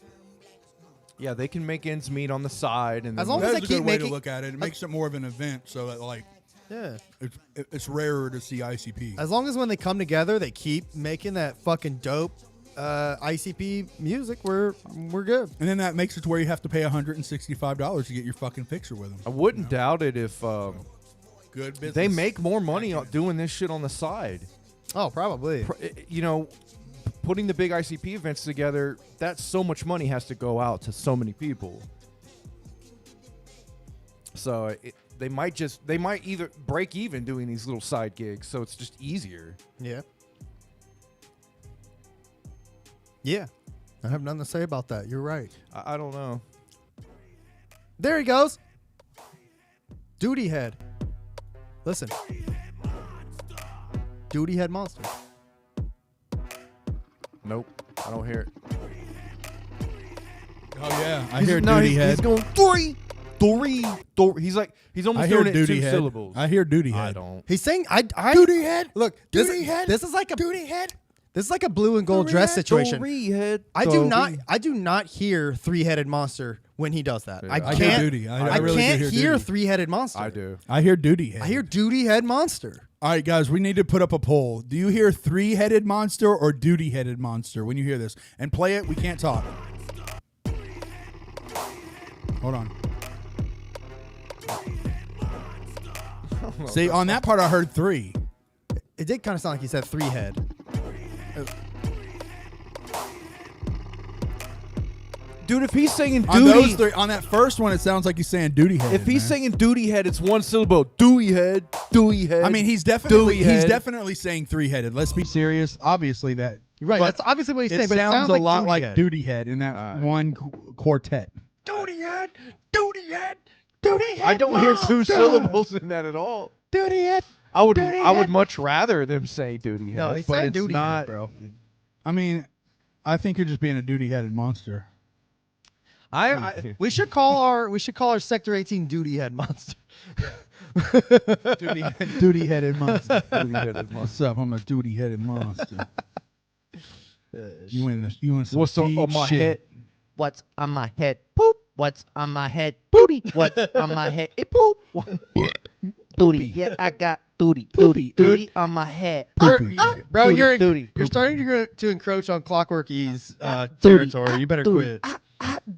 Yeah, they can make ends meet on the side, and As then long as That's they a keep good way to making- look at it. It makes it more of an event, so that like Yeah. it's rarer to see ICP. As long as when they come together, they keep making that fucking dope ICP music, we're good. And then that makes it to where you have to pay $165 to get your fucking picture with them. I wouldn't doubt it if Good business. they make more money doing this shit on the side. Oh, probably. Putting the big ICP events together, that's so much money has to go out to so many people. So they might either break even doing these little side gigs, so it's just easier. Yeah. Yeah. I have nothing to say about that. You're right. I don't know. There he goes. Duty Head. Listen. Duty Head Monster. Nope, I don't hear it. Oh yeah, I hear Duty Head. He's going Dory. He's almost I hear doing it in Duty 2 Head. syllables. I hear Duty Head. I don't. He's saying I Duty Head. Look, Duty Head. This is like a Duty Head. This is like a blue and gold dress situation. Dory head. I do not hear Three-Headed Monster when he does that. Yeah. I I can't hear Duty. I really can't do hear Duty. Three-Headed Monster. I do. I hear Duty Head. I hear Duty Head Monster. All right, guys, we need to put up a poll. Do you hear 3-headed monster or duty-headed monster when you hear this? And play it. We can't talk. Hold on. See, on that part, I heard 3. It did kind of sound like he said 3-head. Dude, if he's saying On those duty, 3, on that first one, it sounds like he's saying duty head. if he's saying duty head, it's 1 syllable. Dewey head. I mean, he's definitely Dewey head. saying 3-headed. Let's be serious. Obviously, that You're right. But That's obviously what he's saying. It But sounds it a lot like Head. Duty Head in that one quartet. Duty head, duty head, duty head. I don't hear 2 monster. syllables in that at all. Duty head. I would Duty I would head. much rather them say duty head. No, he's but saying it's duty not, head, bro. I mean, I think you're just being a duty-headed monster. We should call our Sector 18 Duty Head monster. Duty-headed monster. What's up? I'm a duty-headed monster. You in some What's deep on my shit. head? What's on my head? Poop. What's on my head? Booty. What's on my head? Poop. Duty. Yeah, I got duty. Duty on my head. Bro, Duty, you're duty. starting to encroach on Clockwork E's territory. You better Duty. quit.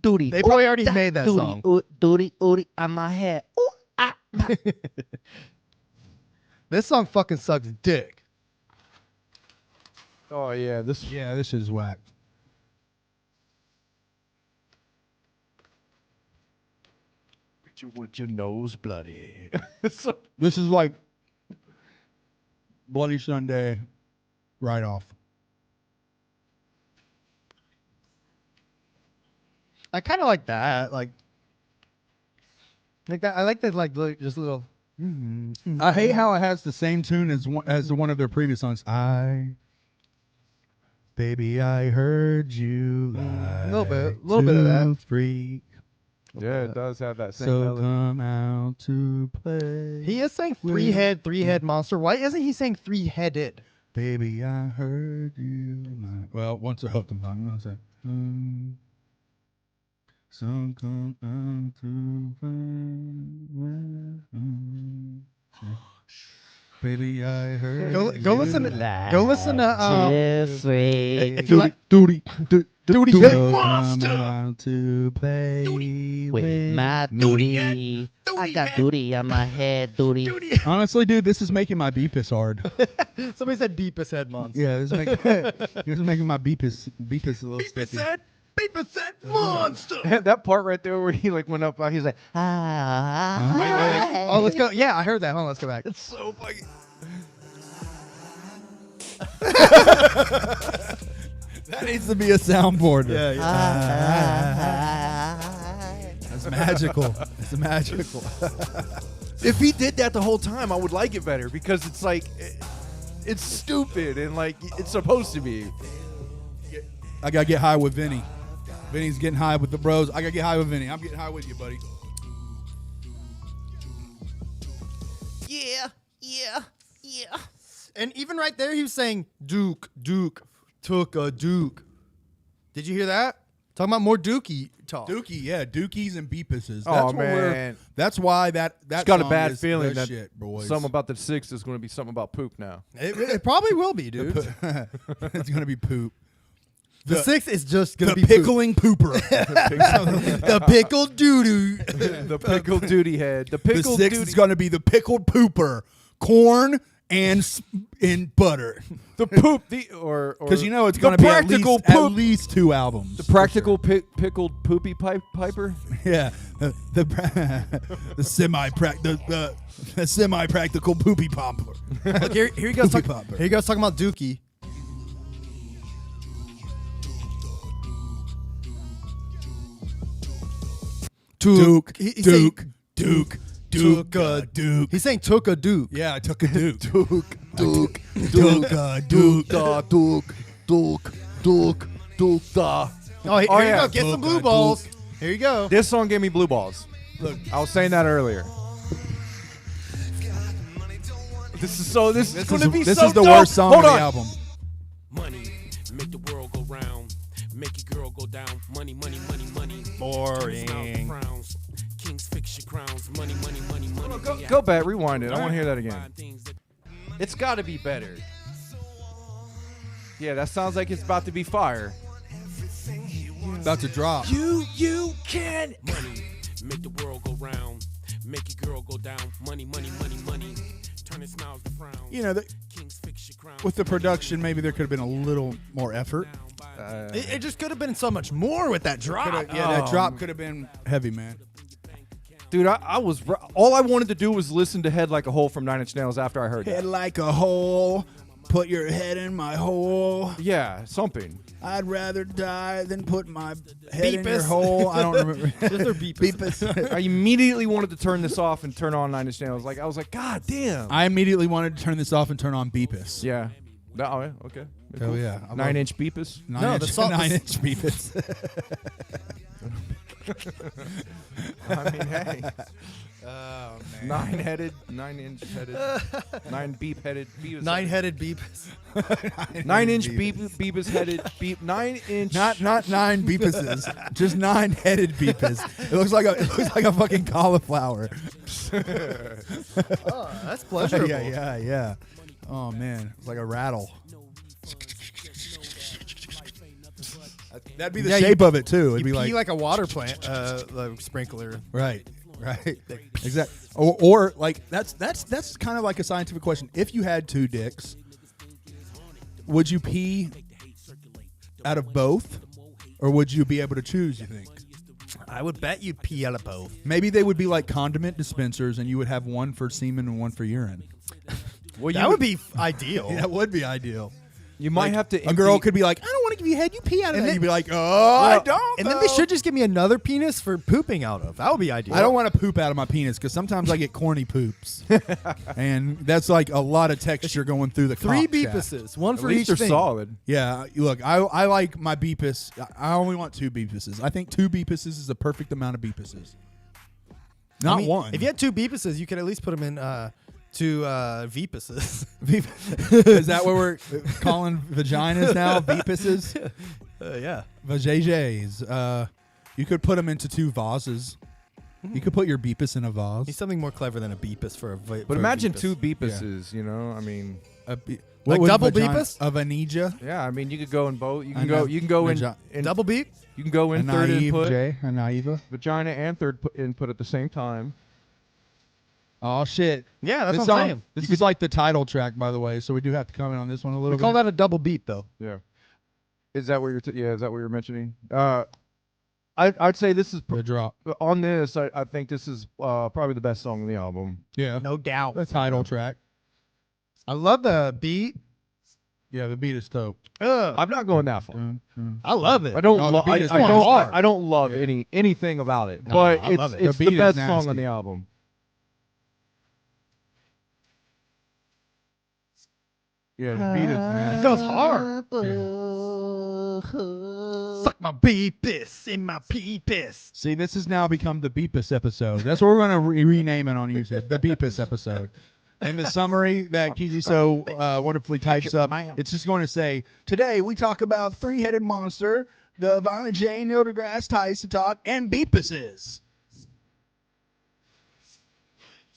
Duty. They probably already made that duty. song. Duty on my head. This song fucking sucks dick. Oh yeah, this This is whack. with your nose bloody. This is like Bloody Sunday right off. I kind of like that. Like that. I like that. Like just little. I hate how it has the same tune as one of their previous songs. Baby, I heard you. A little bit of that. Freak. Yeah, it does have that same So melody. come out to play. He is saying three head monster. Why isn't he saying 3-headed? Baby, I heard you. Well, once I hooked him, I'll say. So come out to play. Baby, I heard. Go listen to. Go listen to. Jeffrey. If you like, Duty head so monster. come out to play With my duty. I got duty on my head. Duty. Honestly, dude, this is making my beepus hard. somebody said beepus head monster. Yeah, this is making my beepus a little stiffy. Beepus head monster. That part right there where he like went up, he's like, Oh, let's go. Yeah, I heard that. Hold on, let's go back. it's so funny. That needs to be a soundboard. Yeah. That's magical. It's magical. If he did that the whole time, I would like it better because it's like, it's stupid and like it's supposed to be. I gotta get high with Vinny. Vinny's getting high with the bros. I gotta get high with Vinny. I'm getting high with you, buddy. Yeah. And even right there, he was saying Duke, took a Duke. Did you hear that? Talking about more Dookie talk. Dookie, yeah, Dookies and beepuses. Oh, man. That's why that It's got a song bad is feeling the that shit, boys. something about the 6 is going to be something about poop now. It probably will be, dude. It's gonna be poop. The 6 is just gonna The be pickling pooper. the pickled doo-doo. The pickled duty head. The The pickled 6 duty. is gonna be the pickled pooper, corn and butter. The poop. Or Because you know it's the gonna be at practical least, poop. at least 2 albums. The practical pickled poopy piper. Yeah, the semi-practical poopy popper. Look, here he goes. Poopy Here popper. he goes talking about Dookie. Duke, He's Duke, saying Duke, took a Duke. He's saying took a Duke. Yeah, I took a Duke. Duke. Duke, Duke, Duke. Duke. Oh, here yeah. you go. Get some Took blue a balls. Here you go. This song gave me blue balls. Look, I was saying that earlier. This is going to be this so is the dope. worst song Hold of on. the album. Money, make the world go round. Make your girl go down. Money, money, money, money. Boring. Frowns. Kings fix your crowns. Money, money, money, money. Go back, rewind it. I want to hear that again. It's got to be better. Yeah, that sounds like it's about to be fire. About to drop. You can. Money, make the world go round. Make your girl go down. Money, money, money, money. Turning smiles to frowns. You know, Kings fix your crowns. with the production, maybe there could have been a little more effort. It just could have been so much more with that drop. That drop could have been heavy, man. Dude, I was all I wanted to do was listen to Head Like a Hole from 9 Inch Nails after I heard Head that. like a hole, put your head in my hole. Yeah, something. I'd rather die than put my head in your Beepus. hole. I don't remember. Just their beepus. I immediately wanted to turn this off and turn on Nine Inch Nails. I was like, God damn. I immediately wanted to turn this off and turn on Beepus. Yeah. No, oh, yeah, okay. Hell yeah. I love 9-inch beepus. No, the song- 9-inch Beepus. I mean, hey. Oh, man. 9-headed, 9-inch headed, 9-beep-headed beepus. 9-headed beepus. 9-inch beepus headed beep. 9-inch. Not 9 Beepuses, just 9-headed Beepus. It looks like a fucking cauliflower. Oh, that's pleasurable. yeah. Oh man, it's like a rattle. That'd be the Yeah, shape of it too. It'd You be pee like like a water plant, like sprinkler. right. Exactly. Or like that's kind of like a scientific question. If you had 2 dicks, would you pee out of both, or would you be able to choose? You think? I would bet you pee out of both. Maybe they would be like condiment dispensers, and you would have one for semen and one for urine. Well, That would be ideal. That would be ideal. You might have to. A girl empty- could be like, "I don't want to give you head. You pee out of And that." then- You'd be like, "Oh, I don't." And then they though." should just give me another penis for pooping out of. That would be ideal. I don't want to poop out of my penis because sometimes I get corny poops, and that's like a lot of texture going through the 3 cock shaft. beepuses, one At for least each they're thing. solid. Yeah, look, I like my beepus. I only want 2 beepuses. I think 2 beepuses is the perfect amount of beepuses. Not I mean, one. If you had 2 beepuses, you could at least put them in 2 veepuses. Is that what we're calling vaginas now? Beepuses, Yeah. vajayjays. You could put them into 2 vases. You could put your beepus in a vase. Need something more clever than a beepus for a But imagine beepus. 2 beepuses. You know, I mean, What Like would double vagina- beepus? A vanija? yeah. I mean, you could go in both. You I can know. go. You can go in. double beep. You can go A in third naive input, J? A naive? vagina and third input at the same time. Oh, shit. Yeah, that's This what I'm song- saying. This is like the title track, by the way, so we do have to comment on this one a little We bit. call that a double beep, though. Yeah. Is that what you're? Yeah. Is that what you're mentioning? I'd say this is the drop. on this. I think this is probably the best song on the album. Yeah. No doubt. The title track. I love the beat. Yeah, the beat is dope. I'm not going that far. I love it. I don't. No, the Lo- beat I, is I going don't. hard. I don't love anything about it, No, but I love it. it's The the beat is best song nasty. on the album. Yeah, the beat is nasty. It goes hard. Suck my beepus in my peepus. See, this has now become the Beepus episode. That's what we're going to rename it on YouTube, the Beepus episode. And the summary that Kiki so wonderfully types up, it's just going to say, today we talk about 3-headed monster, the Violent J, Neil deGrasse Tyson talk, and Beepuses.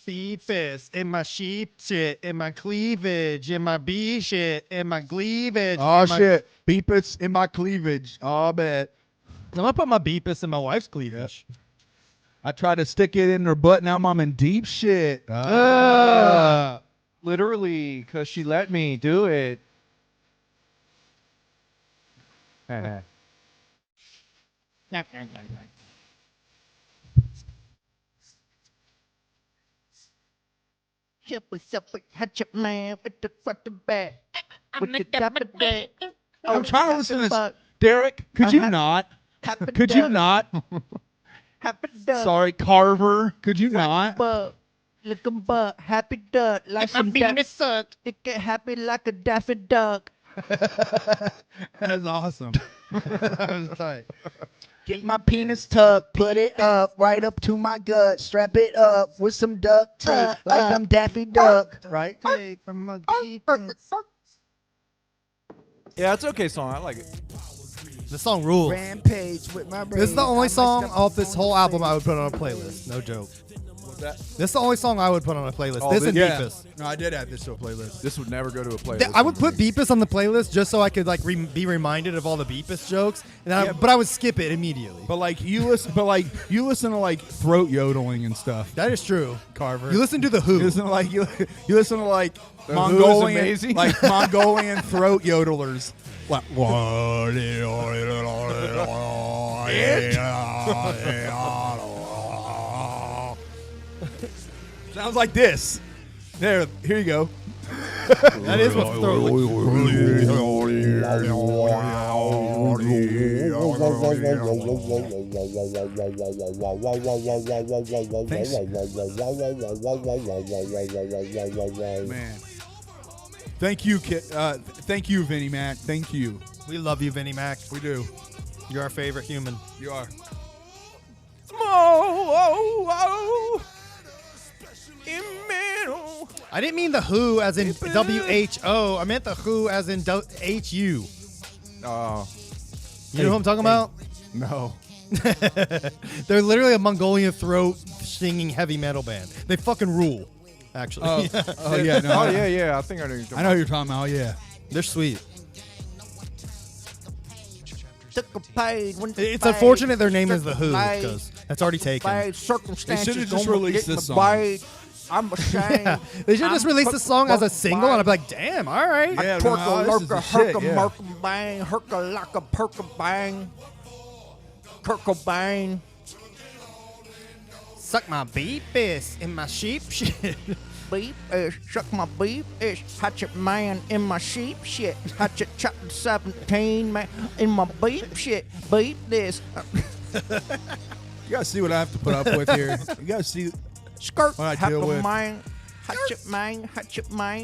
Beepus in my sheep shit, in my cleavage, in my bee shit, in my cleavage. Oh, in my- shit. Beepus in my cleavage. Oh, bet. I'm gonna put my beepus in my wife's cleavage. I tried to stick it in her butt. Now I'm in deep shit. Literally, because she let me do it. Chip was up with hatch up man with the front and back. With the top of that. I'm trying to listen to this. Derek, could you not? Could you not? Happy duck. Sorry, Carver. Could you not? Buck. Looking buck. Happy duck. Like some duck. sucked. It get happy like a daffy duck. That's awesome. That was tight. Get my penis tucked, put it up, right up to my gut, strap it up with some duct tape, like I'm Daffy Duck, right? Take from my beepus. Yeah, it's an okay song. I like it. The song rules. Rampage with my brain. This is the only song off this whole album I would put on a playlist. No joke. This is the only song I would put on a playlist. Oh, this this- and Yeah. Beepus. No, I did add this to a playlist. This would never go to a playlist. I would put Beepus on the playlist just so I could like be reminded of all the Beepus jokes, and but I would skip it immediately. But like you listen, to like throat yodeling and stuff. That is true. Carver. You listen to the Who. You listen to like you listen to like Who is Mongolian, amazing. like Mongolian throat yodelers. Like, sounds like this. Here you go. That is what throat Man. Thank you, thank you, Vinnie Mac. Thank you. We love you, Vinnie Mac. We do. You're our favorite human. You are. I didn't mean the who as in WHO. I meant the who as in HU. Oh, You know who I'm talking about? no. They're literally a Mongolian throat singing heavy metal band. They fucking rule, actually. Oh yeah, no, Oh, yeah. I think I know. I know who you're talking about. Yeah. They're sweet. Took a paid when the It's paid, unfortunate their name is the Who paid, because that's already taken. paid, circumstances They should've just gonna released get this me song. paid. I'm ashamed. Yeah, they should just I'm release the song as a cooked single, and I'd be like, "Damn, all right." Yeah, Twerk no, a this is lurker, the shit, herka, yeah. merka, bang, herka, laka, perka, bang, kirka, bang. Suck my beepus in my sheep shit. Beef is suck my beef is hatchet man in my sheep shit. Hatchet chapter 17 man in my beef shit. Beef this You gotta see what I have to put up with here. You gotta see. skirt What I deal hacker with. man. Hatchet man,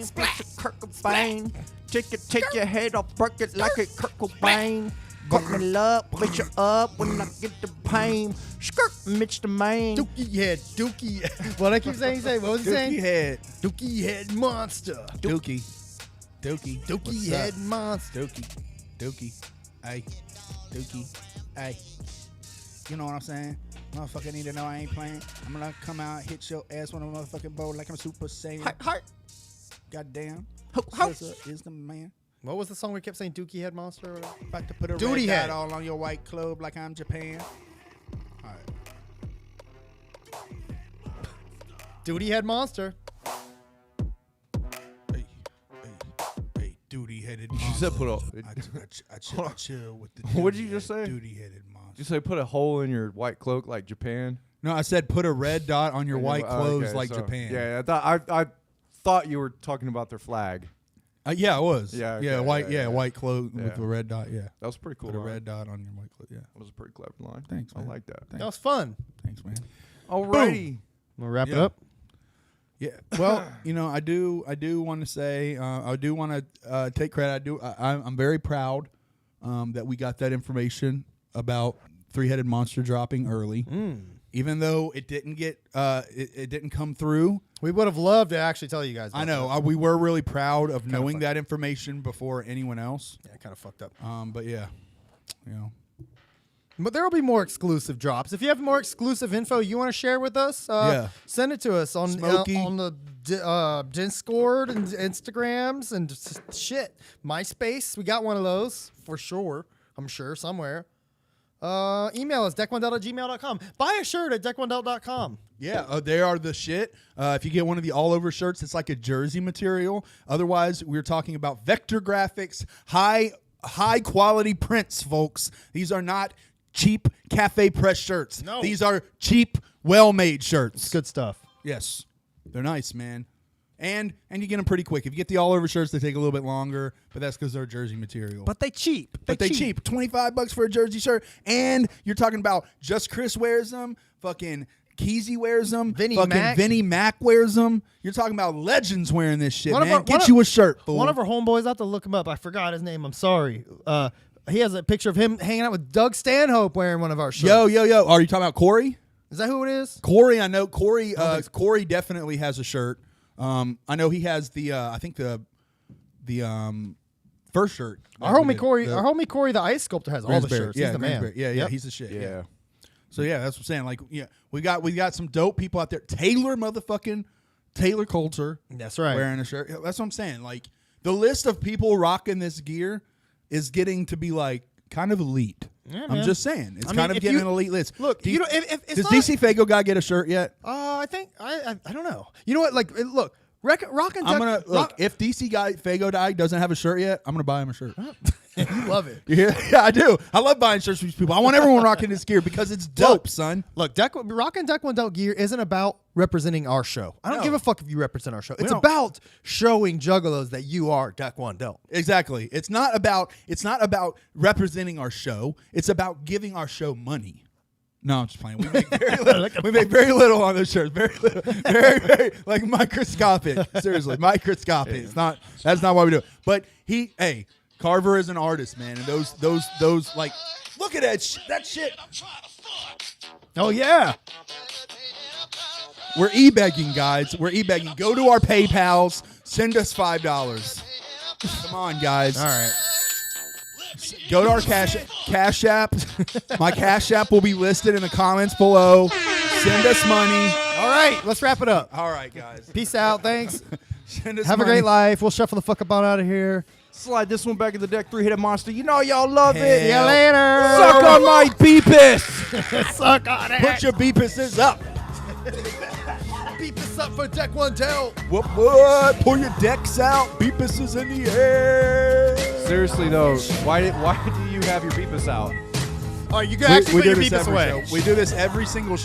bitch a kirka bang. Take your head off, break it like a kirka bang. Cut me love, bitch you up when I get the pain. Skirt, Mitch the man. Dookie head, Dookie. What I keep saying? What was he Dookie saying? head. Dookie head monster. Dookie. Dookie What's head up? monster. Dookie. Hey. Dookie. Hey. You know what I'm saying? Motherfucker need to know I ain't playing. I'm gonna come out, hit your ass with a motherfucking bowl like I'm Super Saiyan. Heart. Goddamn. Ho. SZA is the man. What was the song we kept saying? Dookie head monster. Or whatever? About to put a Duty red head. dot all on your white club like I'm Japan. All right. Duty head monster. Hey, duty-headed You monster. said put a. I chill with the. What'd you just say? Duty-headed monster. You say put a hole in your white cloak like Japan. No, I said put a red dot on your white Oh, clothes okay, like so- Japan. Yeah, I thought you were talking about their flag. Yeah, I was. Yeah, yeah, okay, white. yeah, yeah. White clothes Yeah. with a red dot. Yeah, That was a pretty cool. put a line. red dot on your white clothes. Yeah, That was a pretty clever line. Thanks, I man. like that. That was fun. thanks, man. Alrighty. We'll wrap it Yeah. up. Yeah. Well, I do want to say, I do want to take credit. I'm very proud that we got that information about three-headed monster dropping early. Even though it didn't get, it didn't come through. We would have loved to actually tell you guys. I about know that. we were really proud of knowing fucked that information before anyone else. Yeah, kind of fucked up. But yeah, But there will be more exclusive drops. If you have more exclusive info you want to share with us, Yeah. send it to us on Smokey. on the Discord and Instagrams and just shit. MySpace, we got one of those for sure. I'm sure somewhere. Email us deck1del@gmail.com. Buy a shirt at deck1del.com. yeah, they are the shit. If you get one of the all-over shirts, it's like a jersey material. Otherwise, we're talking about vector graphics, high quality prints, folks. These are not cheap cafe press shirts. No. These are cheap, well-made shirts. It's good stuff. Yes, they're nice, man. And you get them pretty quick. If you get the all-over shirts, they take a little bit longer, but that's because they're jersey material. But they cheap. But they cheap. $25 for a jersey shirt. And you're talking about Just Chris wears them. Fucking Keezy wears them. Vinnie fucking Mac. Vinnie Mac wears them. You're talking about legends wearing this shit, man. one Get of- you a shirt, fool. One of our homeboys, I have to look him up. I forgot his name. I'm sorry. He has a picture of him hanging out with Doug Stanhope wearing one of our shirts. Yo. Are you talking about Corey? Is that who it is? Corey, I know. Corey definitely has a shirt. I know he has the I think the first shirt. Our homie Corey, the ice sculptor, has all the Raspberry. shirts. Yeah, He's the man. Raspberry. Yeah, Yep. he's the shit. Yeah. So yeah, that's what I'm saying. Like, yeah, we got some dope people out there. Taylor Coulter. That's right. Wearing a shirt. That's what I'm saying. Like, the list of people rocking this gear is getting to be like kind of elite. Yeah, I'm man. just saying. It's I mean, kind of if getting you- an elite list. Look, Do you know, if it's does not, DC Fago guy get a shirt yet? I think I don't know. You know what? Like, look, Rock and I'm Duck. gonna look. If DC guy Fago guy doesn't have a shirt yet, I'm gonna buy him a shirt. You love it. Yeah, I do. I love buying shirts for these people. I want everyone rocking this gear because it's dope, son. Look, rocking Deck One Delt gear isn't about representing our show. I don't No. give a fuck if you represent our show. It's don't. about showing juggalos that you are Deck One Delt. Exactly. It's not about representing our show. It's about giving our show money. No, I'm just playing. We make very little. We make very little on those shirts. Very little. Very, very like microscopic. Seriously, microscopic. It's not. That's not why we do it. But Carver is an artist, man, and those like, look at that shit. Oh yeah. We're e-begging, guys. We're e-begging. Go to our PayPals. Send us $5. Come on, guys. All right. Go to our Cash App. My Cash App will be listed in the comments below. Send us money. All right. Let's wrap it up. All right, guys. Peace out. Thanks. Send us Have a money. great life. We'll shuffle the fuck up on out of here. Slide this one back in the deck. 3-headed monster. You know y'all love it. See you later. Suck on my beepus. Suck on it. Put your beepuses up. Beep this up for Deck One Delt. What? Pull your decks out. Beepuses in the air. Seriously though, why do you have your beepus out? All right, you can actually put do your this beepus every away. show. We do this every single